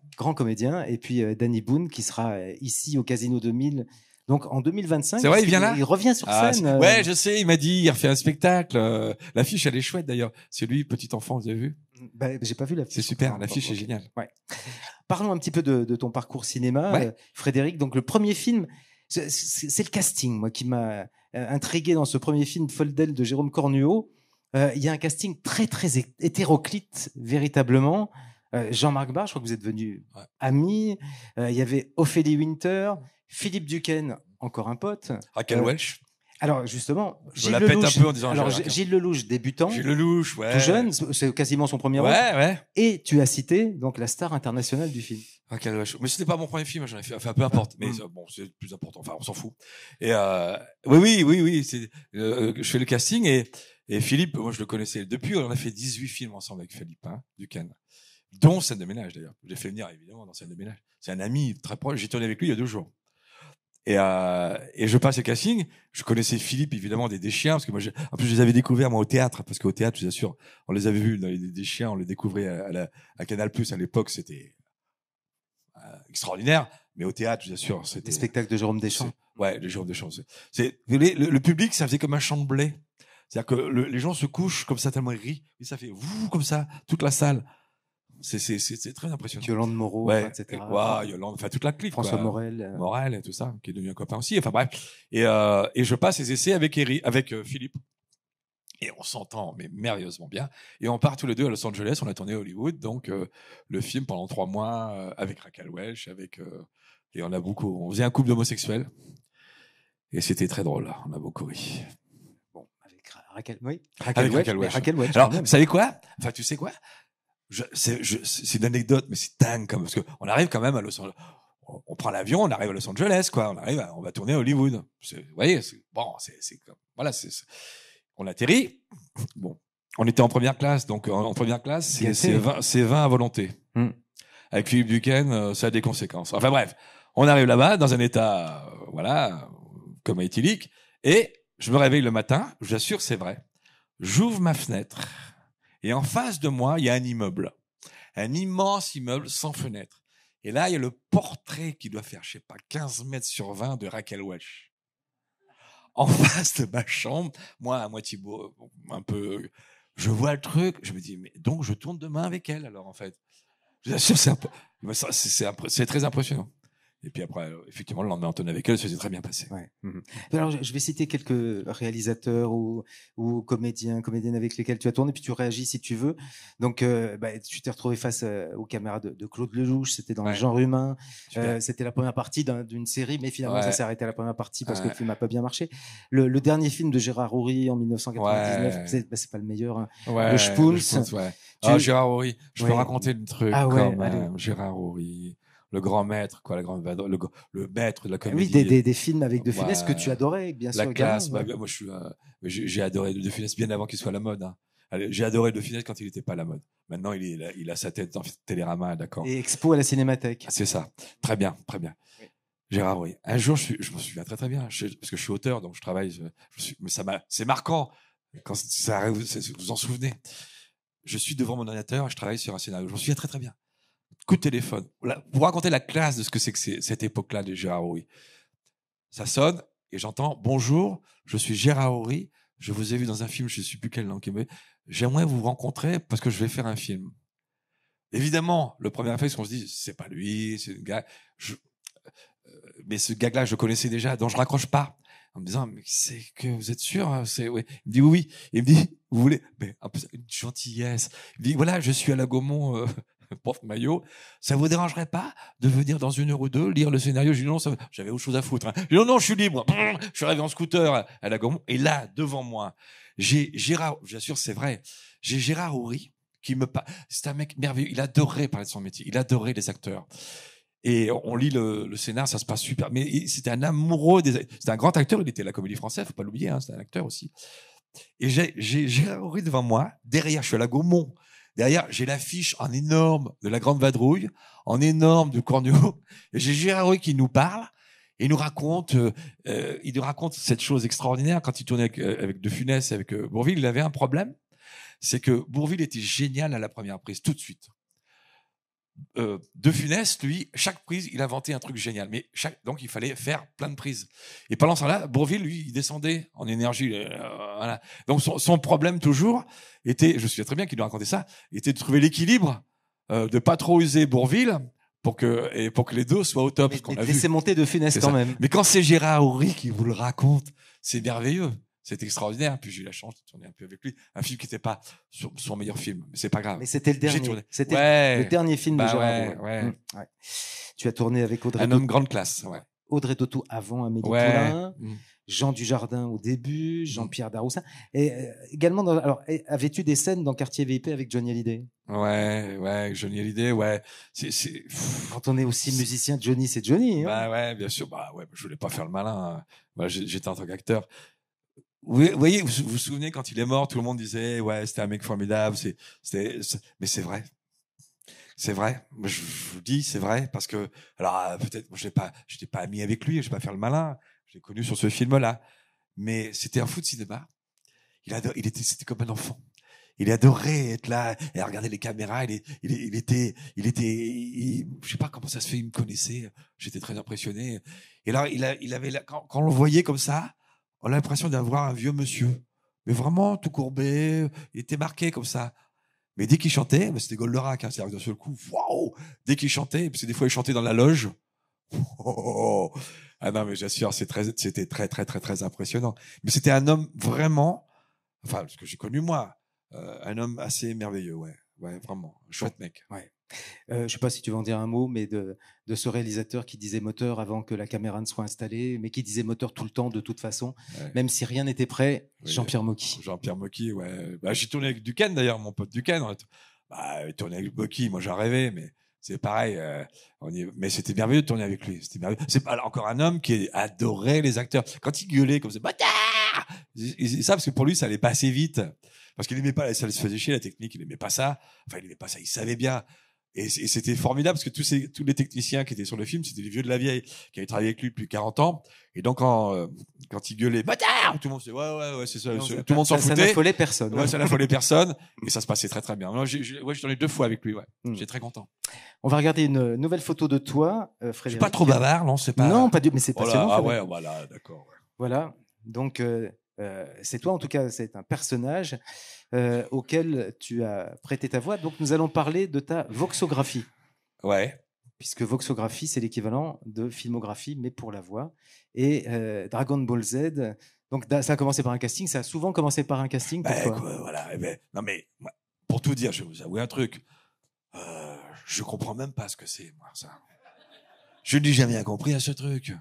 et puis Danny Boone qui sera ici au Casino 2000. Donc en 2025, c'est vrai, il vient là. Il revient sur scène. Ouais, je sais, il m'a dit, il refait un spectacle. L'affiche elle est chouette d'ailleurs. C'est lui, petit enfant, vous avez vu? J'ai pas vu l'affiche. C'est super, l'affiche est géniale. Ouais. Parlons un petit peu de ton parcours cinéma, ouais. Frédéric. Donc le premier film. C'est le casting, moi, qui m'a intrigué dans ce premier film Foldel de Jérôme Cornuau. Il y a un casting très, très hétéroclite, véritablement. Jean-Marc Barr, je crois que vous êtes venus amis. Il y avait Ophélie Winter, Philippe Duquesne, encore un pote. Raquel Welch. Alors, justement, Gilles Lelouch. Un peu en disant Gilles Lelouch, débutant. Gilles Lelouch, ouais. Tout jeune, c'est quasiment son premier rôle. Ouais. Et tu as cité, donc, la star internationale du film. Mais c'était pas mon premier film, j'en ai fait, enfin peu importe, mais bon, c'est le plus important, enfin on s'en fout. Et oui, je fais le casting et Philippe, moi je le connaissais depuis, on a fait 18 films ensemble avec Philippe Duquesne, dont Scène de ménage d'ailleurs. Je l'ai fait venir évidemment dans Scène de ménage. C'est un ami très proche, j'ai tourné avec lui il y a 2 jours. Et je passe le casting, je connaissais Philippe évidemment des chiens parce que moi en plus je les avais découverts moi au théâtre parce qu'au théâtre je vous assure, on les avait vus dans des chiens, on les découvrait à Canal+ à l'époque, c'était extraordinaire. Mais au théâtre, bien sûr, c'était... Des spectacles de Jérôme Deschamps. Ouais, le Jérôme Deschamps. Le public, ça faisait comme un champ de blé. C'est-à-dire que les gens se couchent comme ça, tellement ils rient, et ça fait vous comme ça, toute la salle. C'est très impressionnant. Yolande Moreau, Ouais, etc. ouais, Yolande, enfin toute la clique. François quoi. Morel. Morel et tout ça, qui est devenu un copain aussi. Enfin bref. Et je passe les essais avec Philippe. Et on s'entend, mais merveilleusement bien. Et on part tous les deux à Los Angeles. On a tourné à Hollywood, donc le film pendant 3 mois avec Raquel Welch, et on a beaucoup. On faisait un couple d'homosexuels, et c'était très drôle. On a beaucoup ri. Bon, avec Raquel, oui. Avec Raquel Welch. Raquel Welch. Alors, vous savez quoi? Enfin, tu sais quoi? C'est une anecdote, mais c'est dingue, comme parce que on arrive quand même à Los Angeles. On prend l'avion, on arrive à Los Angeles, quoi. On va tourner à Hollywood. Vous voyez, voilà, on atterrit. Bon, on était en première classe, donc en première classe, c'est 20 à volonté. Avec Philippe Duquesne, ça a des conséquences. Enfin bref, on arrive là-bas dans un état, voilà, comme éthylique, et je me réveille le matin. Je vous assure, c'est vrai. J'ouvre ma fenêtre et en face de moi, il y a un immeuble, un immense immeuble sans fenêtre. Et là, il y a le portrait qui doit faire, je sais pas, 15 mètres sur 20 de Raquel Welch. En face de ma chambre, moi à moitié beau, un peu, je vois le truc, je me dis mais donc je tourne demain avec elle alors en fait. Je vous assure, c'est très impressionnant. Et puis après, effectivement, le lendemain, on tournait avec elle, ça s'est très bien passé. Ouais. Alors, je vais citer quelques réalisateurs ou comédiennes avec lesquels tu as tourné, puis tu réagis si tu veux. Donc, tu t'es retrouvé face aux caméras de Claude Lelouch, c'était dans le genre humain. C'était la première partie d'une série, mais finalement, ça s'est arrêté à la première partie parce que le film n'a pas bien marché. Le dernier film de Gérard Houry en 1999, c'est pas le meilleur. Hein. Le Spoons. Gérard Houry, je peux raconter le truc quand même. Gérard Houry. Le grand maître, quoi, le maître de la comédie. Oui, des films avec De Funès que tu adorais, bien sûr. La classe, moi, j'ai adoré De Funès bien avant qu'il soit à la mode. Hein. J'ai adoré De Funès quand il n'était pas à la mode. Maintenant, il a sa tête dans Télérama, d'accord. Et Expo à la Cinémathèque. C'est ça. Très bien, très bien. Oui. Gérard, oui. Un jour, je me souviens très très bien, parce que je suis auteur, donc je travaille. Mais c'est marquant quand ça arrive. Vous vous en souvenez? Je suis devant mon ordinateur, je travaille sur un scénario. Je m'en souviens très très bien. Coup de téléphone. Pour raconter la classe de ce que c'est que cette époque-là de Gérard Houry. Ça sonne et j'entends « Bonjour, je suis Gérard Houry, je vous ai vu dans un film, je ne sais plus quel nom, mais j'aimerais vous rencontrer parce que je vais faire un film. » Évidemment, le premier réflexe qu'on se dit, c'est pas lui, c'est un gars. Mais ce gars-là, je le connaissais déjà, donc je raccroche pas. En me disant, mais c'est que vous êtes sûr? Oui. Il me dit oui. Il me dit, vous voulez? Mais un peu une gentillesse. Il me dit, voilà, je suis à la Gaumont, prof Maillot, ça vous dérangerait pas de venir dans 1 heure ou 2 lire le scénario? J'ai dit non, j'avais autre chose à foutre. Hein. J'ai dit non, je suis libre. Je suis arrivé en scooter à la Gaumont et là, devant moi, j'ai Gérard, j'assure, c'est vrai, j'ai Gérard Houry qui me parle. C'est un mec merveilleux. Il adorait parler de son métier. Il adorait les acteurs. Et on lit le scénar, ça se passe super. Mais c'était un amoureux c'était un grand acteur. Il était à la Comédie Française, faut pas l'oublier. Hein, c'était un acteur aussi. Et j'ai Gérard Houry devant moi. Derrière, je suis à la Gaumont. Derrière, j'ai l'affiche en énorme de La Grande Vadrouille, en énorme de Cornio. Et j'ai Gérard Houry qui nous parle et il nous raconte cette chose extraordinaire quand il tournait avec De Funès et avec Bourvil. Il avait un problème, c'est que Bourvil était génial à la première prise, tout de suite. De Funès, lui, chaque prise, il inventait un truc génial. Donc, il fallait faire plein de prises. Et pendant ce temps-là, Bourvil, lui, il descendait en énergie. Voilà. Donc, son problème, toujours, était, je me souviens très bien qu'il nous racontait ça, était de trouver l'équilibre, de pas trop user Bourvil pour que les deux soient au top. Mais laissez monter De Funès quand même. Mais quand c'est Gérard Houry qui vous le raconte, c'est merveilleux. C'est extraordinaire. Puis j'ai eu la chance de tourner un peu avec lui. Un film qui n'était pas son meilleur film, mais c'est pas grave. Mais c'était le dernier. C'était le dernier film de Gérard Houry. Ouais. Tu as tourné avec Audrey Tautou. Un homme grande classe. Ouais. Audrey Tautou avant Amélie Poulain. Jean Dujardin au début, Jean-Pierre Daroussin. Et également, avais-tu des scènes dans Quartier VIP avec Johnny Hallyday? Ouais, Johnny Hallyday, ouais. Quand on est aussi musicien, Johnny, c'est Johnny. Hein. Bah ouais, bien sûr. Bah ouais, je voulais pas faire le malin. Bah, j'étais en tant qu'acteur. Vous voyez, vous vous souvenez quand il est mort, tout le monde disait ouais, c'était un mec formidable. Mais c'est vrai. C'est vrai. Je vous dis, c'est vrai parce que alors peut-être moi j'étais pas ami avec lui, je vais pas faire le malin. Je l'ai connu sur ce film-là, mais c'était un fou de cinéma. C'était comme un enfant. il adorait être là et regarder les caméras. Il était, je sais pas comment ça se fait, il me connaissait. J'étais très impressionné. Et là, il avait, quand on le voyait comme ça, on a l'impression d'avoir un vieux monsieur. Mais vraiment tout courbé, il était marqué comme ça. Mais dès qu'il chantait, c'était Goldorak, hein, c'est-à-dire que d'un seul coup, waouh, dès qu'il chantait, parce que des fois il chantait dans la loge. Oh, ah non, mais j'assure, c'était très, très, très, très impressionnant. Mais c'était un homme vraiment, enfin, ce que j'ai connu moi, un homme assez merveilleux, ouais, vraiment, chouette mec. Ouais. Je sais pas si tu veux en dire un mot, mais de ce réalisateur qui disait moteur avant que la caméra ne soit installée, mais qui disait moteur tout le temps de toute façon, même si rien n'était prêt. Oui, Jean-Pierre Mocky. Jean-Pierre Mocky, ouais. Bah, j'ai tourné avec Duquesne d'ailleurs, mon pote Duquesne. Bah, il tournait avec Mocky, moi j'en rêvais, mais c'est pareil. Mais c'était merveilleux de tourner avec lui. C'était merveilleux. C'est encore un homme qui adorait les acteurs. Quand il gueulait comme ça, bâtard, ça parce que pour lui ça allait pas assez vite, parce qu'il aimait pas, ça se faisait chier la technique, il aimait pas ça. Enfin, il aimait pas ça, il savait bien. Et c'était formidable parce que tous les techniciens qui étaient sur le film, c'était les vieux de la vieille qui avaient travaillé avec lui depuis 40 ans. Et donc quand il gueulait bâtard, tout le monde se disait ouais c'est ça, tout le monde s'en foutait. Ça n'affolait personne. Ouais, ça n'affolait personne et ça se passait très très bien. Moi j'ai tourné 2 fois avec lui, ouais. J'étais très content. On va regarder une nouvelle photo de toi, Frédéric. Je suis pas trop bavard, non, c'est pas. Non, pas du, mais c'est passionnant. Ah ouais, voilà, d'accord. Ouais. Voilà. Donc c'est toi, en tout cas, c'est un personnage auquel tu as prêté ta voix. Donc, nous allons parler de ta voxographie. Ouais. Puisque voxographie, c'est l'équivalent de filmographie, mais pour la voix. Et Dragon Ball Z, donc ça a commencé par un casting. Ça a souvent commencé par un casting pour toi. Voilà. Non, mais pour tout dire, je vais vous avouer un truc. Je comprends même pas ce que c'est, moi, ça. Je n'ai jamais rien compris à ce truc.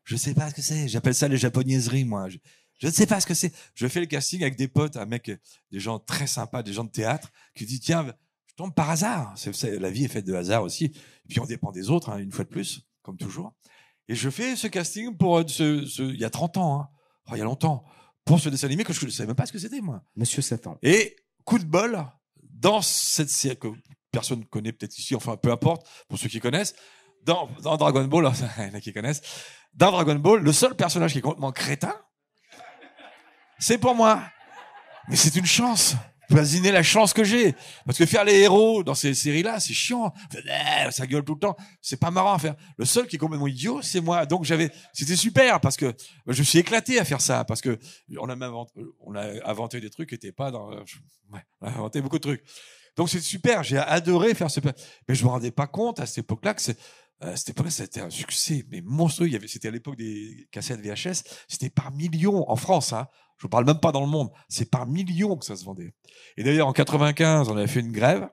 Je sais pas ce que c'est. J'appelle ça les japonaiseries, moi. Je ne sais pas ce que c'est. Je fais le casting avec des potes, des gens très sympas, des gens de théâtre, qui disent tiens, je tombe par hasard. La vie est faite de hasard aussi. Et puis on dépend des autres, hein, une fois de plus, comme toujours. Et je fais ce casting pour il y a 30 ans, hein. Il y a longtemps, pour ce dessin animé que je ne savais même pas ce que c'était, moi. Monsieur Satan. Et coup de bol, dans cette série que personne ne connaît peut-être ici, enfin peu importe, pour ceux qui connaissent, dans Dragon Ball, il y en a qui connaissent, dans Dragon Ball, le seul personnage qui est complètement crétin, c'est pour moi. Mais c'est une chance. Imaginez la chance que j'ai. Parce que faire les héros dans ces séries-là, c'est chiant. Ça gueule tout le temps. C'est pas marrant à faire. Le seul qui est complètement idiot, c'est moi. Donc c'était super parce que je me suis éclaté à faire ça. Parce que on a inventé des trucs qui étaient pas dans, on a inventé beaucoup de trucs. Donc c'est super. J'ai adoré faire mais je me rendais pas compte à cette époque-là que c'était un succès, mais monstrueux. C'était à l'époque des cassettes VHS. C'était par millions en France, hein. Je ne parle même pas dans le monde. C'est par millions que ça se vendait. Et d'ailleurs, en 95, on avait fait une grève.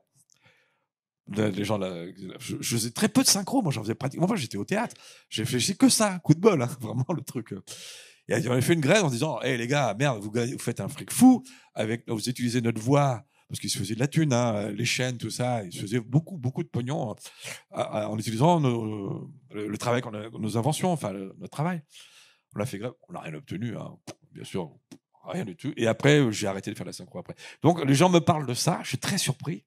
Les gens, je faisais très peu de synchro. Moi, j'en faisais pratiquement pas. J'étais au théâtre. J'ai fait que ça. Coup de bol, hein, vraiment le truc. Et on avait fait une grève en disant, les gars, merde, vous faites un fric fou vous utilisez notre voix. Parce qu'ils se faisaient de la thune, hein, les chaînes, tout ça. Ils se faisaient beaucoup de pognon en utilisant le travail, nos inventions, enfin notre travail. On a fait grève, on n'a rien obtenu, hein, bien sûr, rien du tout. Et après, j'ai arrêté de faire la synchro après. Donc les gens me parlent de ça, je suis très surpris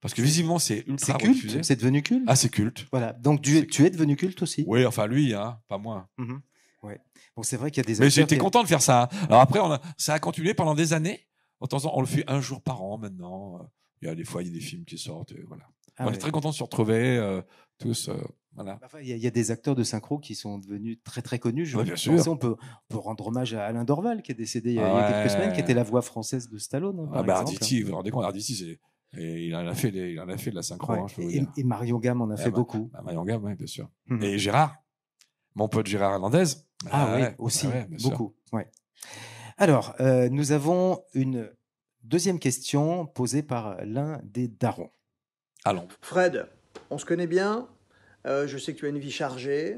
parce que visiblement c'est ultra culte. C'est devenu culte. Ah, c'est culte. Voilà. Donc tu es devenu culte aussi. Oui, enfin lui, hein, pas moi. Mm-hmm. Ouais. Bon, c'est vrai qu'il y a des. Mais j'étais content de faire ça. Hein. Alors après, ça a continué pendant des années. De temps en temps, on le fait un jour par an maintenant. Il y a des fois, il y a des films qui sortent. Voilà. On est très contents de se retrouver tous. Voilà. Enfin, il y a des acteurs de synchro qui sont devenus très très connus. Bien sûr. On peut rendre hommage à Alain Dorval qui est décédé il y a quelques semaines, qui était la voix française de Stallone. Par exemple. Arditi, vous vous rendez compte, Arditi, il en a fait de la synchro. Ouais. Hein, je peux vous dire. Et Marion Gamme en a fait beaucoup. Marion Gamme, oui, bien sûr. Et Gérard, mon pote Gérard Hernandez. Oui, aussi, beaucoup. Ouais. Alors, nous avons une deuxième question posée par l'un des darons. Allons. Fred, on se connaît bien. Je sais que tu as une vie chargée,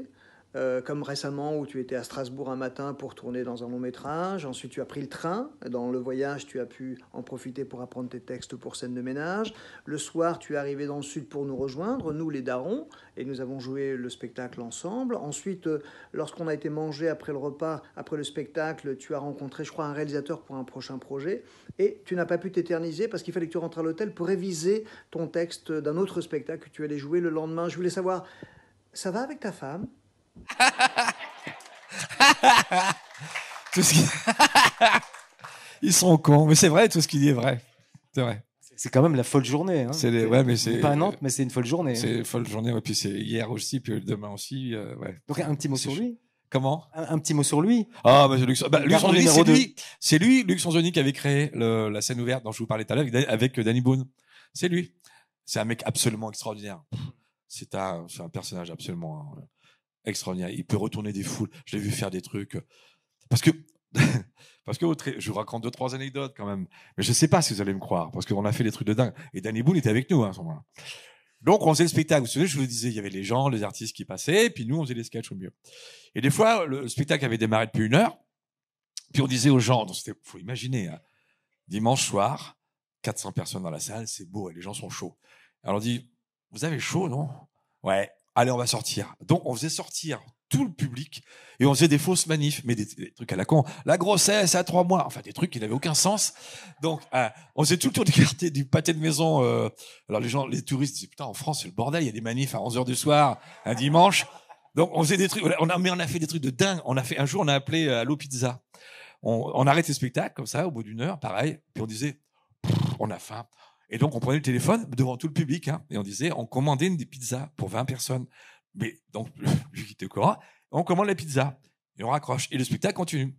comme récemment où tu étais à Strasbourg un matin pour tourner dans un long métrage. Ensuite, tu as pris le train. Dans le voyage, tu as pu en profiter pour apprendre tes textes pour scène de ménage. Le soir, tu es arrivé dans le sud pour nous rejoindre, nous les darons, et nous avons joué le spectacle ensemble. Ensuite, lorsqu'on a été manger après le repas, après le spectacle, tu as rencontré, je crois, un réalisateur pour un prochain projet. Et tu n'as pas pu t'éterniser parce qu'il fallait que tu rentres à l'hôtel pour réviser ton texte d'un autre spectacle que tu allais jouer le lendemain. Je voulais savoir, ça va avec ta femme ? Ils sont cons, mais c'est vrai, tout ce qu'il dit est vrai. C'est vrai. C'est quand même la folle journée. Hein. Mais c'est pas à Nantes, mais c'est une folle journée. C'est une folle journée. Ouais, puis c'est hier aussi, puis demain aussi. Ouais. Donc un petit mot sur lui. Comment? Un petit mot sur lui. Ah, bah, Luc Sanzoni, c'est lui, Luc Sanzoni, qui avait créé la scène ouverte dont je vous parlais tout à l'heure avec Danny Boone. C'est lui. C'est un mec absolument extraordinaire. C'est un personnage absolument extraordinaire. Il peut retourner des foules. Je l'ai vu faire des trucs. Parce que je vous raconte 2-3 anecdotes quand même. Mais je sais pas si vous allez me croire. Parce qu'on a fait des trucs de dingue. Et Danny Boone était avec nous, à ce moment-là. Donc, on faisait le spectacle. Vous savez, je vous disais, il y avait les gens, les artistes qui passaient, et puis nous, on faisait les sketchs au mieux. Et des fois, le spectacle avait démarré depuis 1 heure. Puis on disait aux gens, donc faut imaginer, hein, dimanche soir, 400 personnes dans la salle, c'est beau, et les gens sont chauds. Alors on dit, vous avez chaud, non? Ouais. Allez, on va sortir. Donc, on faisait sortir tout le public et on faisait des fausses manifs, mais des trucs à la con. La grossesse à 3 mois. Enfin, des trucs qui n'avaient aucun sens. Donc, on faisait tout le tour du quartier, du pâté de maison. Alors, les touristes disaient, putain, en France, c'est le bordel. Il y a des manifs à 11h du soir, un dimanche. Donc, on faisait des trucs. On a fait des trucs de dingue. Un jour, on a appelé Allo Pizza. On arrêtait le spectacle, comme ça, au bout d'1 heure, pareil. Puis on disait, on a faim. Et donc, on prenait le téléphone devant tout le public, hein, et on disait, on commandait des pizzas pour 20 personnes. Mais donc, lui qui était au courant, on commande la pizza et on raccroche. Et le spectacle continue.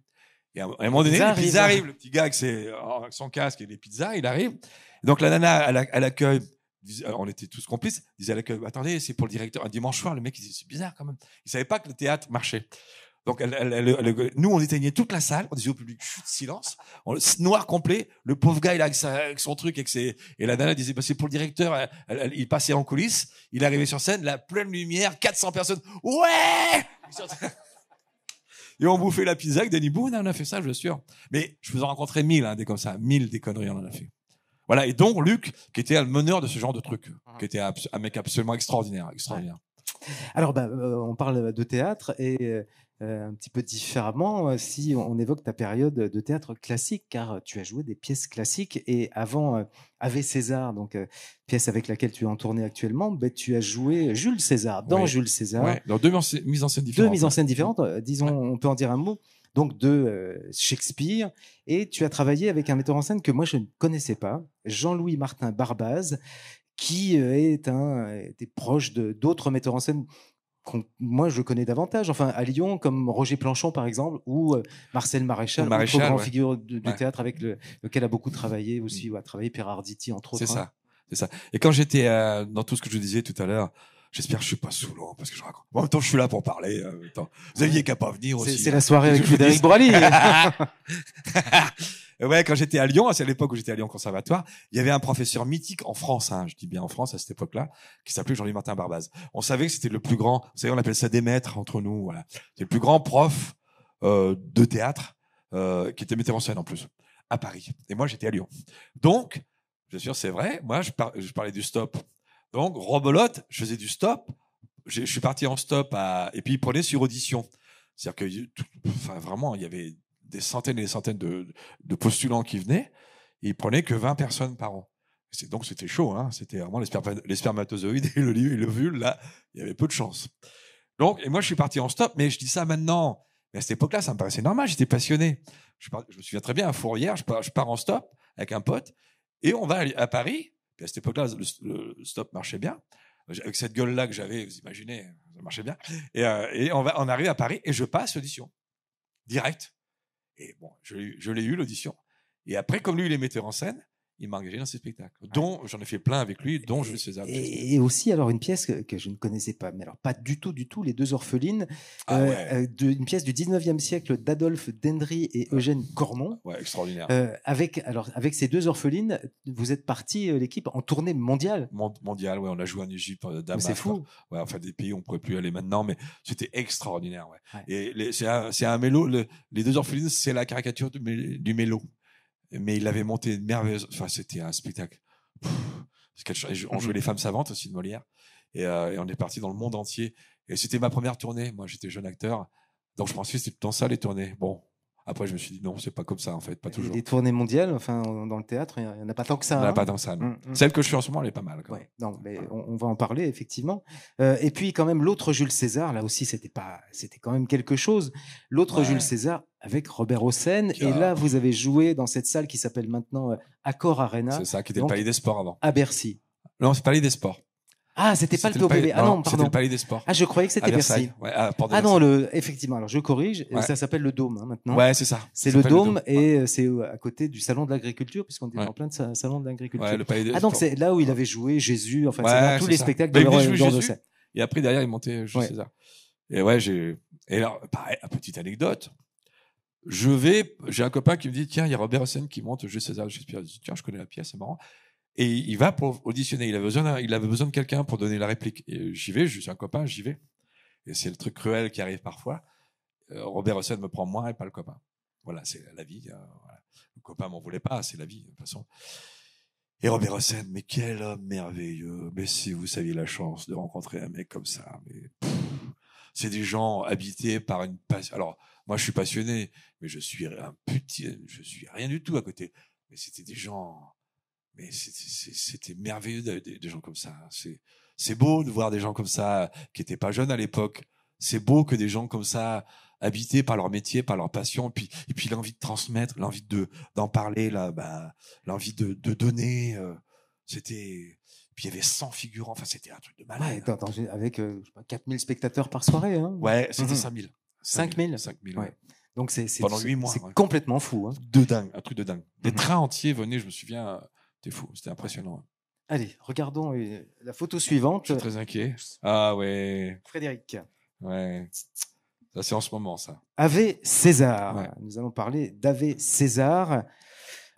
Et à un moment donné, la pizza arrive. Le petit gars avec son casque et les pizzas, il arrive. Et donc, la nana à l'accueil, on était tous complices, disait à l'accueil, attendez, c'est pour le directeur. Un dimanche soir, le mec, il disait, c'est bizarre quand même. Il savait pas que le théâtre marchait. Donc, nous, on éteignait toute la salle. On disait au public, chut, silence. Noir complet. Le pauvre gars, il avec son truc, et la nana disait, bah, c'est pour le directeur. Il passait en coulisses. Il arrivait sur scène, la pleine lumière, 400 personnes. Ouais! Et on bouffait la pizza avec Danny Boone. On a fait ça, je suis sûr. Mais je vous en rencontrais 1000, hein, des comme ça. 1000 des conneries, on en a fait. Voilà. Et donc, Luc, qui était le meneur de ce genre de truc, qui était un mec absolument extraordinaire. Ouais. Alors, on parle de théâtre et, un petit peu différemment si on évoque ta période de théâtre classique, car tu as joué des pièces classiques et avant Ave César, donc pièce avec laquelle tu es en tournée actuellement, tu as joué Jules César dans Jules César. Ouais, dans 2 mises en scène différentes. 2 mises en scène différentes, disons, on peut en dire un mot. Donc de Shakespeare, et tu as travaillé avec un metteur en scène que moi je ne connaissais pas, Jean-Louis Martin Barbaz, qui est des proches d'autres metteurs en scène. Moi, je connais davantage. Enfin, à Lyon, comme Roger Planchon, par exemple, ou Marcel Maréchal, autre grand figure du théâtre avec lequel a beaucoup travaillé aussi, ou a travaillé Pierre Arditi, entre autres. C'est ça. Et quand j'étais dans tout ce que je disais tout à l'heure, j'espère que je suis pas saoulant, parce que je raconte. En même temps, je suis là pour parler. Vous aviez qu'à pas venir aussi. C'est la soirée avec Frédéric Brally. Ouais, quand j'étais à Lyon, c'est à l'époque où j'étais à Lyon Conservatoire, il y avait un professeur mythique en France, hein, je dis bien en France à cette époque-là, qui s'appelait Jean-Louis Martin Barbaz. On savait que c'était le plus grand, vous savez, on appelle ça des maîtres entre nous, voilà. C'est le plus grand prof de théâtre qui était metteur en scène en plus, à Paris. Et moi, j'étais à Lyon. Donc, bien sûr, c'est vrai, moi, je parlais du stop. Donc, rebelote, je faisais du stop. Je suis parti en stop et puis il prenait sur audition. C'est-à-dire que, vraiment, il y avait des centaines et des centaines de postulants qui venaient, et ils prenaient que 20 personnes par an. Donc c'était chaud, hein. C'était vraiment les spermatozoïdes et l'ovule, là, il y avait peu de chance. Donc, et moi je suis parti en stop, mais je dis ça maintenant, mais à cette époque-là, ça me paraissait normal, j'étais passionné. Je me souviens très bien, à Fourrière, je pars en stop avec un pote, et on va à Paris, et à cette époque-là, le stop marchait bien, avec cette gueule-là que j'avais, vous imaginez, ça marchait bien, et on arrive à Paris, et je passe l'audition, direct. Et bon, je l'ai eu, l'audition. Et après, comme lui, il est metteur en scène, il m'a engagé dans ses spectacles, dont j'en ai fait plein avec lui, dont Jules César. Et aussi, alors, une pièce que je ne connaissais pas, mais alors pas du tout, Les Deux Orphelines, une pièce du 19e siècle d'Adolphe d'Hendry et Eugène Cormon. Ouais, extraordinaire. Avec ces deux orphelines, vous êtes parti, l'équipe, en tournée mondiale. Mondiale, ouais, on a joué en Égypte, Damas. C'est fou. Ouais, enfin, des pays où on ne pourrait plus aller maintenant, mais c'était extraordinaire, ouais. Et c'est un mélo, Les Deux Orphelines, c'est la caricature du mélo. Mais il l'avait monté merveilleuse. Enfin, c'était un spectacle. On jouait Les Femmes Savantes aussi de Molière. Et on est parti dans le monde entier. Et c'était ma première tournée. Moi, j'étais jeune acteur. Donc, je pensais que c'était tout le temps ça, les tournées. Bon. Après, je me suis dit, non, c'est pas comme ça, en fait. Pas toujours. Les tournées mondiales, enfin, dans le théâtre, il n'y en a pas tant que ça. Il n'y en a pas tant que ça, non. Celle que je fais en ce moment, elle est pas mal. Ouais, non, mais on va en parler, effectivement. Et puis, quand même, l'autre Jules César, là aussi, c'était quand même quelque chose. L'autre Jules César, avec Robert Hossein. Qui Et a- là, vous avez joué dans cette salle qui s'appelle maintenant Accor Arena, C'est ça, qui était donc- le Palais des Sports avant. à Bercy. Non, c'est le Palais des Sports. Ah, c'était pas le C'était le POPV. Palais- Ah non, c'était pardon. le Palais des Sports. Ah, je croyais que c'était à Versailles. Bercy. Ouais, à Porte de Ah non, Versailles. effectivement. Alors, je corrige. Ouais. Ça s'appelle le Dôme maintenant. Ouais, c'est ça. C'est Ça le s'appelle Dôme et c'est à côté du Salon de l'Agriculture, puisqu'on est Ouais. en plein de salon de l'Agriculture. Ouais, le Palais des Ah, donc Sports. c'est là où il avait joué Jésus, enfin, Ouais, c'est dans tous c'est les ça. spectacles Mais de il venait Robert jouer Hossein. Jésus. Et après, derrière, il montait Jules Ouais. César. Et ouais, et alors, pareil, une petite anecdote. J'ai un copain qui me dit, tiens, il y a Robert Hossein qui monte Jules César de Shakespeare. Je dis, tiens, je connais la pièce, c'est marrant. Et il va pour auditionner. Il avait besoin de quelqu'un pour donner la réplique. Et j'y vais, je suis un copain, j'y vais. Et c'est le truc cruel qui arrive parfois. Robert Hossein me prend moi et pas le copain. Voilà, c'est la vie. Voilà. Le copain m'en voulait pas, c'est la vie, de toute façon. Et Robert Hossein, mais quel homme merveilleux. Mais si vous saviez la chance de rencontrer un mec comme ça, mais c'est des gens habités par une passion. Alors, moi, je suis passionné, mais je suis rien du tout à côté. Mais c'était des gens, mais c'était merveilleux des gens comme ça. C'est beau de voir des gens comme ça qui étaient pas jeunes à l'époque. C'est beau que des gens comme ça, habités par leur métier, par leur passion, et puis l'envie de transmettre, l'envie d'en parler, là, l'envie de donner. C'était. Puis il y avait 100 figurants. Enfin, c'était un truc de malade. Ouais, avec 4000 spectateurs par soirée. Hein. Ouais, c'était Mhm. 5000. 5000. 5000. Ouais. Donc c'est Pendant 8 mois. C'est Ouais. complètement fou. Hein. De dingue, un truc de dingue. Des Mhm. trains entiers venaient, je me souviens, c'était fou, c'était impressionnant. Allez, regardons la photo Je suivante. suis très inquiet. Ah ouais, Frédéric. ouais. Ça, c'est en ce moment, ça. Ave César. Ouais. Nous allons parler d'Ave César.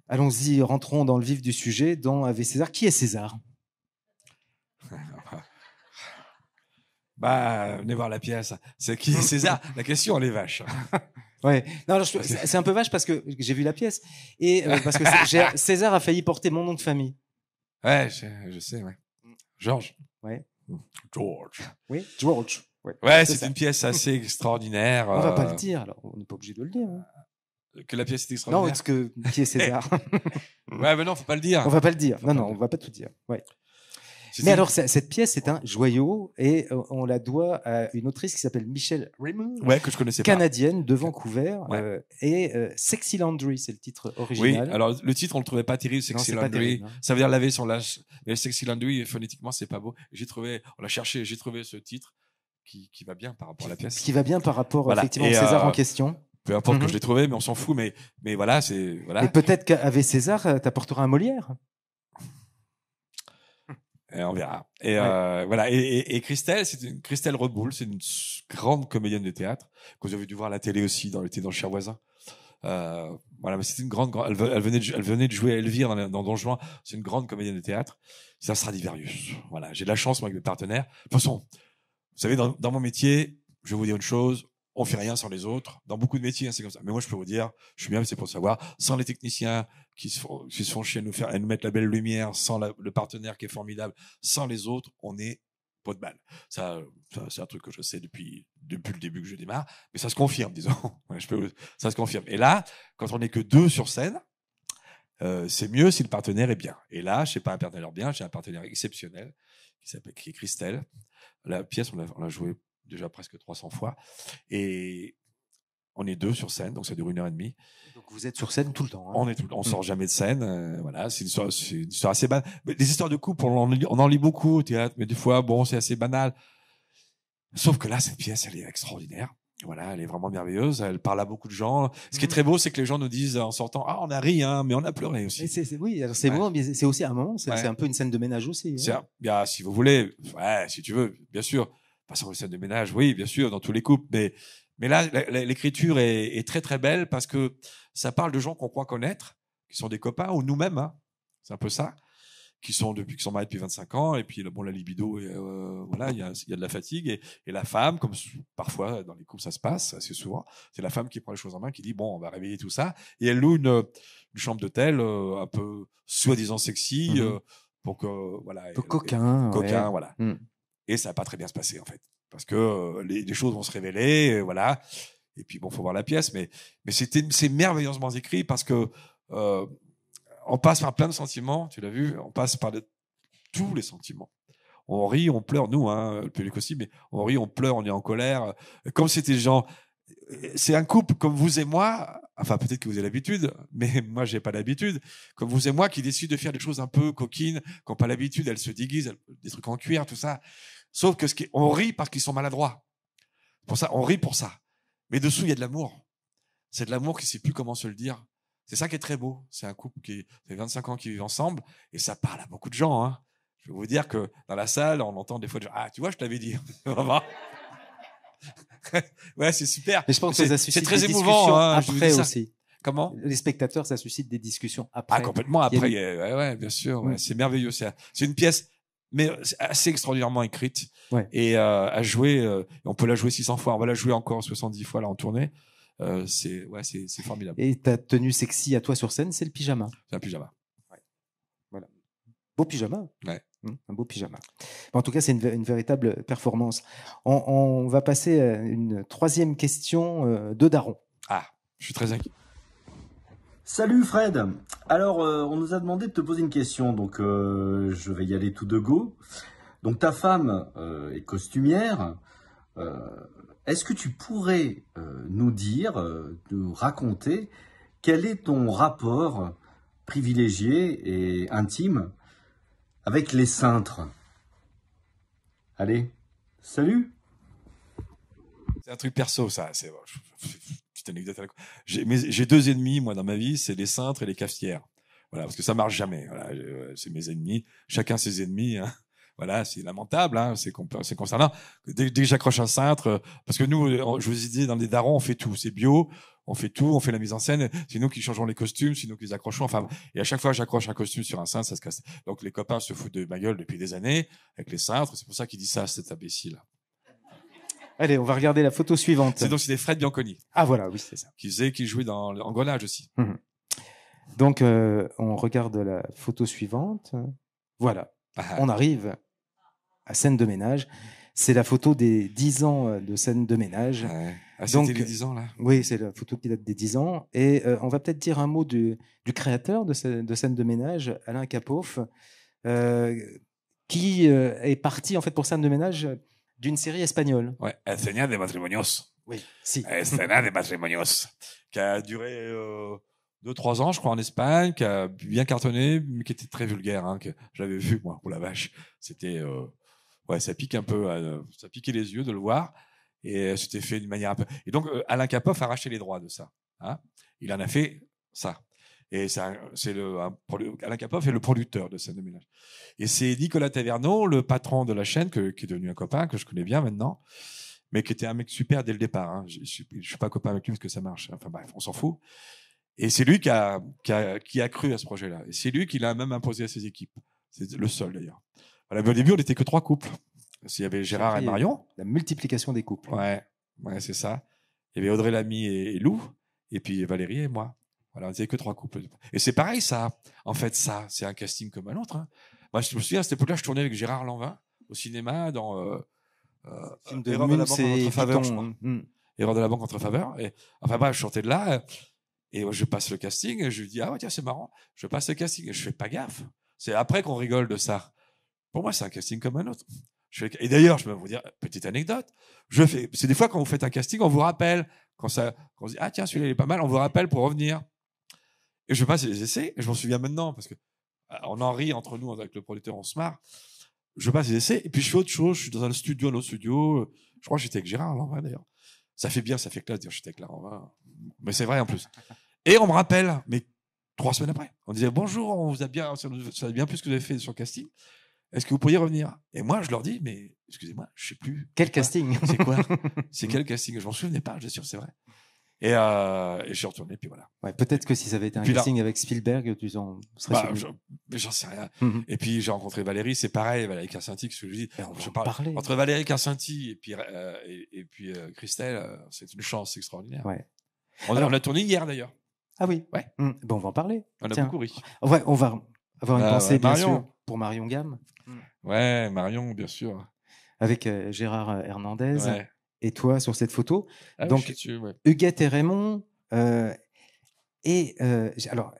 Allons-y, rentrons dans le vif du sujet. Dans Ave César, qui est César? Venez voir la pièce. C'est qui est César? La question, elle est vache. Ouais. Non, alors, c'est un peu vache parce que j'ai vu la pièce et parce que César a failli porter mon nom de famille. Ouais, je sais, ouais. Georges. Ouais. George. Oui, George. Ouais, C'est c'est ça. une pièce assez extraordinaire. On va pas le dire, alors on n'est pas obligé de le dire. Hein. Que la pièce est Non, extraordinaire. parce que qui est César? Ouais, mais non, faut pas le dire. On va pas le dire. Faut Non, pas non, le on va pas tout dire. Ouais. C'était Mais une- alors, cette pièce, c'est un joyau et on la doit à une autrice qui s'appelle Michelle Raymond, Ouais, que je connaissais pas. canadienne de Vancouver. Ouais. Et Sexy Laundry, c'est le titre Oui, original. alors le titre, on le trouvait pas terrible, Non, Sexy c'est pas Laundry. terrible, hein. Ça veut dire laver son linge. Mais Sexy Laundry, phonétiquement, c'est pas beau. On l'a cherché, j'ai trouvé ce titre qui va bien par rapport à la pièce. Ce qui va bien par rapport Voilà. effectivement au Et, César en question. Peu importe Mhm. que je l'ai trouvé, mais on s'en fout. Mais voilà, c'est voilà. Et peut-être qu'avec César, t'apporteras un Molière. Et on verra. Et Ouais. voilà. Et Christelle, Christelle Reboul, c'est une grande comédienne de théâtre que vous avez dû voir à la télé aussi, elle était dans Le Cher Voisin. Voilà, mais c'était une grande. Elle venait de jouer à Elvire dans Don Juan. C'est une grande comédienne de théâtre. C'est un Stradivarius. Voilà, j'ai de la chance moi avec mes partenaires. De toute façon, vous savez, dans mon métier, je vais vous dire une chose. On fait rien sans les autres. Dans beaucoup de métiers, hein, c'est comme ça. Mais moi, je peux vous dire, je suis bien, c'est pour le savoir, sans les techniciens qui se font chier à nous mettre la belle lumière, sans le partenaire qui est formidable, sans les autres, on est pot de balle. Ça c'est un truc que je sais depuis le début que je démarre, mais ça se confirme, disons. Ouais, ça se confirme. Et là, quand on n'est que 2 sur scène, c'est mieux si le partenaire est bien. Et là, je n'ai pas un partenaire bien, j'ai un partenaire exceptionnel qui est Christelle. La pièce, on l'a jouée déjà presque 300 fois. Et on est 2 sur scène, donc ça dure 1h30. Donc vous êtes sur scène tout le temps. Hein. On sort jamais de scène. Voilà, c'est une histoire assez banale. Mais les histoires de couple, on en lit beaucoup au théâtre, mais des fois, bon, c'est assez banal. Sauf que là, cette pièce, elle est extraordinaire. Voilà, elle est vraiment merveilleuse. Elle parle à beaucoup de gens. Ce qui est très beau, c'est que les gens nous disent en sortant, ah, on a ri, hein, mais on a pleuré aussi. Oui, alors c'est Ouais. bon, mais c'est aussi un moment, c'est Ouais. un peu une scène de ménage aussi. Hein. Si vous voulez, ouais, si tu veux, bien sûr. Pas sur les scènes de ménage, oui, bien sûr, dans tous les couples. Mais là, l'écriture est très très belle parce que ça parle de gens qu'on croit connaître, qui sont des copains ou nous-mêmes. Hein. C'est un peu ça. Qui sont mariés depuis 25 ans. Et puis, bon, la libido, voilà, il y a de la fatigue. Et la femme, comme parfois dans les couples ça se passe assez souvent, c'est la femme qui prend les choses en main, qui dit bon, on va réveiller tout ça. Et elle loue une chambre d'hôtel un peu soi-disant sexy pour que voilà. Un peu coquin. Coquin, ouais. voilà. Mm. Et ça n'a pas très bien se passer, en fait. Parce que les choses vont se révéler, voilà. Et puis, bon, faut voir la pièce. Mais c'est merveilleusement écrit parce que on passe par plein de sentiments, tu l'as vu, on passe par tous les sentiments. On rit, on pleure, nous, hein, le public aussi, mais on rit, on pleure, on est en colère. Comme c'était des gens... c'est un couple comme vous et moi, enfin peut-être que vous avez l'habitude, mais moi j'ai pas l'habitude, comme vous et moi qui décident de faire des choses un peu coquines, qui n'ont pas l'habitude, elles se déguisent, des trucs en cuir, tout ça. Sauf que on rit parce qu'ils sont maladroits. Pour ça, on rit pour ça. Mais dessous, il y a de l'amour. C'est de l'amour qui ne sait plus comment se le dire. C'est ça qui est très beau. C'est un couple qui fait 25 ans qui vivent ensemble et ça parle à beaucoup de gens. Hein. Je vais vous dire que dans la salle, on entend des fois des gens, ah, tu vois, je t'avais dit. Ouais, c'est super. Mais je pense que ça suscite c'est très des émouvant. Hein, après aussi. Comment? Les spectateurs, ça suscite des discussions après. Ah, complètement. Après, ouais, bien sûr. Ouais, c'est merveilleux. C'est une pièce, mais assez extraordinairement écrite. Ouais. Et à jouer, on peut la jouer 600 fois. On va la jouer encore 70 fois là en tournée. C'est formidable. Et ta tenue sexy à toi sur scène, c'est le pyjama. C'est un pyjama. Ouais. Voilà. Beau pyjama. Ouais. Un beau pyjama. En tout cas, c'est une véritable performance. On va passer à une troisième question de Daron. Ah, je suis très inquiet. Salut Fred. Alors, on nous a demandé de te poser une question, donc je vais y aller tout de go. Donc, ta femme est costumière. Est-ce que tu pourrais nous dire, nous raconter, quel est ton rapport privilégié et intime avec les cintres? Allez, salut. C'est un truc perso, ça. C'est petite anecdote. J'ai 2 ennemis, moi, dans ma vie, c'est les cintres et les cafetières. Voilà, parce que ça marche jamais. Voilà, c'est mes ennemis. Chacun ses ennemis. Hein. Voilà, c'est lamentable, hein, c'est concernant. Dès que j'accroche un cintre, parce que nous, je vous ai dit, dans les darons, on fait tout. C'est bio, on fait tout, on fait la mise en scène. C'est nous qui changeons les costumes, c'est nous qui les accrochons. Enfin, et à chaque fois que j'accroche un costume sur un cintre, ça se casse. Donc les copains se foutent de ma gueule depuis des années avec les cintres. C'est pour ça qu'il dit ça, cet imbécile. Allez, on va regarder la photo suivante. C'est donc Fred Bianconi. Ah voilà, oui, c'est ça. Qui jouait dans Engrenage aussi. Mmh. Donc, on regarde la photo suivante. Voilà. On arrive à Scène de ménage. C'est la photo des 10 ans de Scène de ménage. Ouais. Ah, c'était les 10 ans, là. Oui, c'est la photo qui date des 10 ans. Et on va peut-être dire un mot du créateur de Scène de ménage, Alain Capoff, qui est parti, en fait, pour Scène de ménage d'une série espagnole. Ouais, Escena de Matrimonios. Oui, si. Escena de Matrimonios. Qui a duré 2-3 ans, je crois, en Espagne, qui a bien cartonné, mais qui était très vulgaire. Hein, que je l'avais vu, moi, pour la vache. C'était... ouais, ça pique un peu, ça piquait les yeux de le voir, et c'était fait d'une manière un peu. Et donc Alain Capoff a racheté les droits de ça. Hein, il en a fait ça. Et Alain Capoff est le producteur de Scène de ménage. Et c'est Nicolas Taverneau, le patron de la chaîne, qui est devenu un copain que je connais bien maintenant, mais qui était un mec super dès le départ. Hein. Je suis pas copain avec lui parce que ça marche. Enfin bref, on s'en fout. Et c'est lui qui a cru à ce projet-là. Et c'est lui qui l'a même imposé à ses équipes. C'est le seul d'ailleurs. Voilà, mais au début, on n'était que 3 couples. Il y avait Gérard et Marion. La multiplication des couples. Ouais, c'est ça. Il y avait Audrey Lamy et Lou, et puis Valérie et moi. Voilà, on n'était que 3 couples. Et c'est pareil, ça. En fait, ça, c'est un casting comme un autre. Hein. Moi, je me souviens, à cette époque-là, je tournais avec Gérard Lanvin au cinéma dans film de Erreur de la banque contre faveur, je Vuitton. crois. Erreur de la banque contre faveur. Et, enfin bref, je sortais de là, et je passe le casting, et je lui dis, ah ouais, tiens, c'est marrant. Je passe le casting, et je fais pas gaffe. C'est après qu'on rigole de ça. Pour moi, c'est un casting comme un autre. Et d'ailleurs, je vais vous dire, petite anecdote, c'est des fois quand vous faites un casting, on vous rappelle, quand on se dit, ah tiens, celui-là, il est pas mal, on vous rappelle pour revenir. Et je passe les essais, et je m'en souviens maintenant, parce que on en rit entre nous, avec le producteur, on se marre. Je passe les essais, et puis je fais autre chose, je suis dans un studio, je crois que j'étais avec Gérard Lanvin, d'ailleurs. Ça fait bien, ça fait classe de dire j'étais avec Lanvin. Mais c'est vrai, en plus. Et on me rappelle, mais 3 semaines après, on disait, bonjour, on vous a bien, ça a bien plus ce que vous avez fait sur le casting. Est-ce que vous pourriez revenir? Et moi, je leur dis, mais excusez-moi, je sais plus. Quel casting? C'est quoi? C'est quel casting? Je m'en souvenais pas, je suis sûr, c'est vrai. Et je suis retourné, puis voilà. Ouais, peut-être que si ça avait été un casting avec Spielberg, tu en serais j'en sais rien. Et puis j'ai rencontré Valérie, c'est pareil, Valérie Carcinti, que je dis. Entre Valérie Carcinti et puis Christelle, c'est une chance extraordinaire. Ouais. On a tourné hier d'ailleurs. Ah oui. Ouais. Bon, on va en parler. On a beaucoup ri. Ouais, on va avoir une pensée, bien Marion. sûr, pour Marion Gamme. Ouais, Marion, bien sûr. Avec Gérard Hernandez. Ouais. Et toi sur cette photo. Ah, donc, dessus, ouais. Huguette et Raymond. Alors,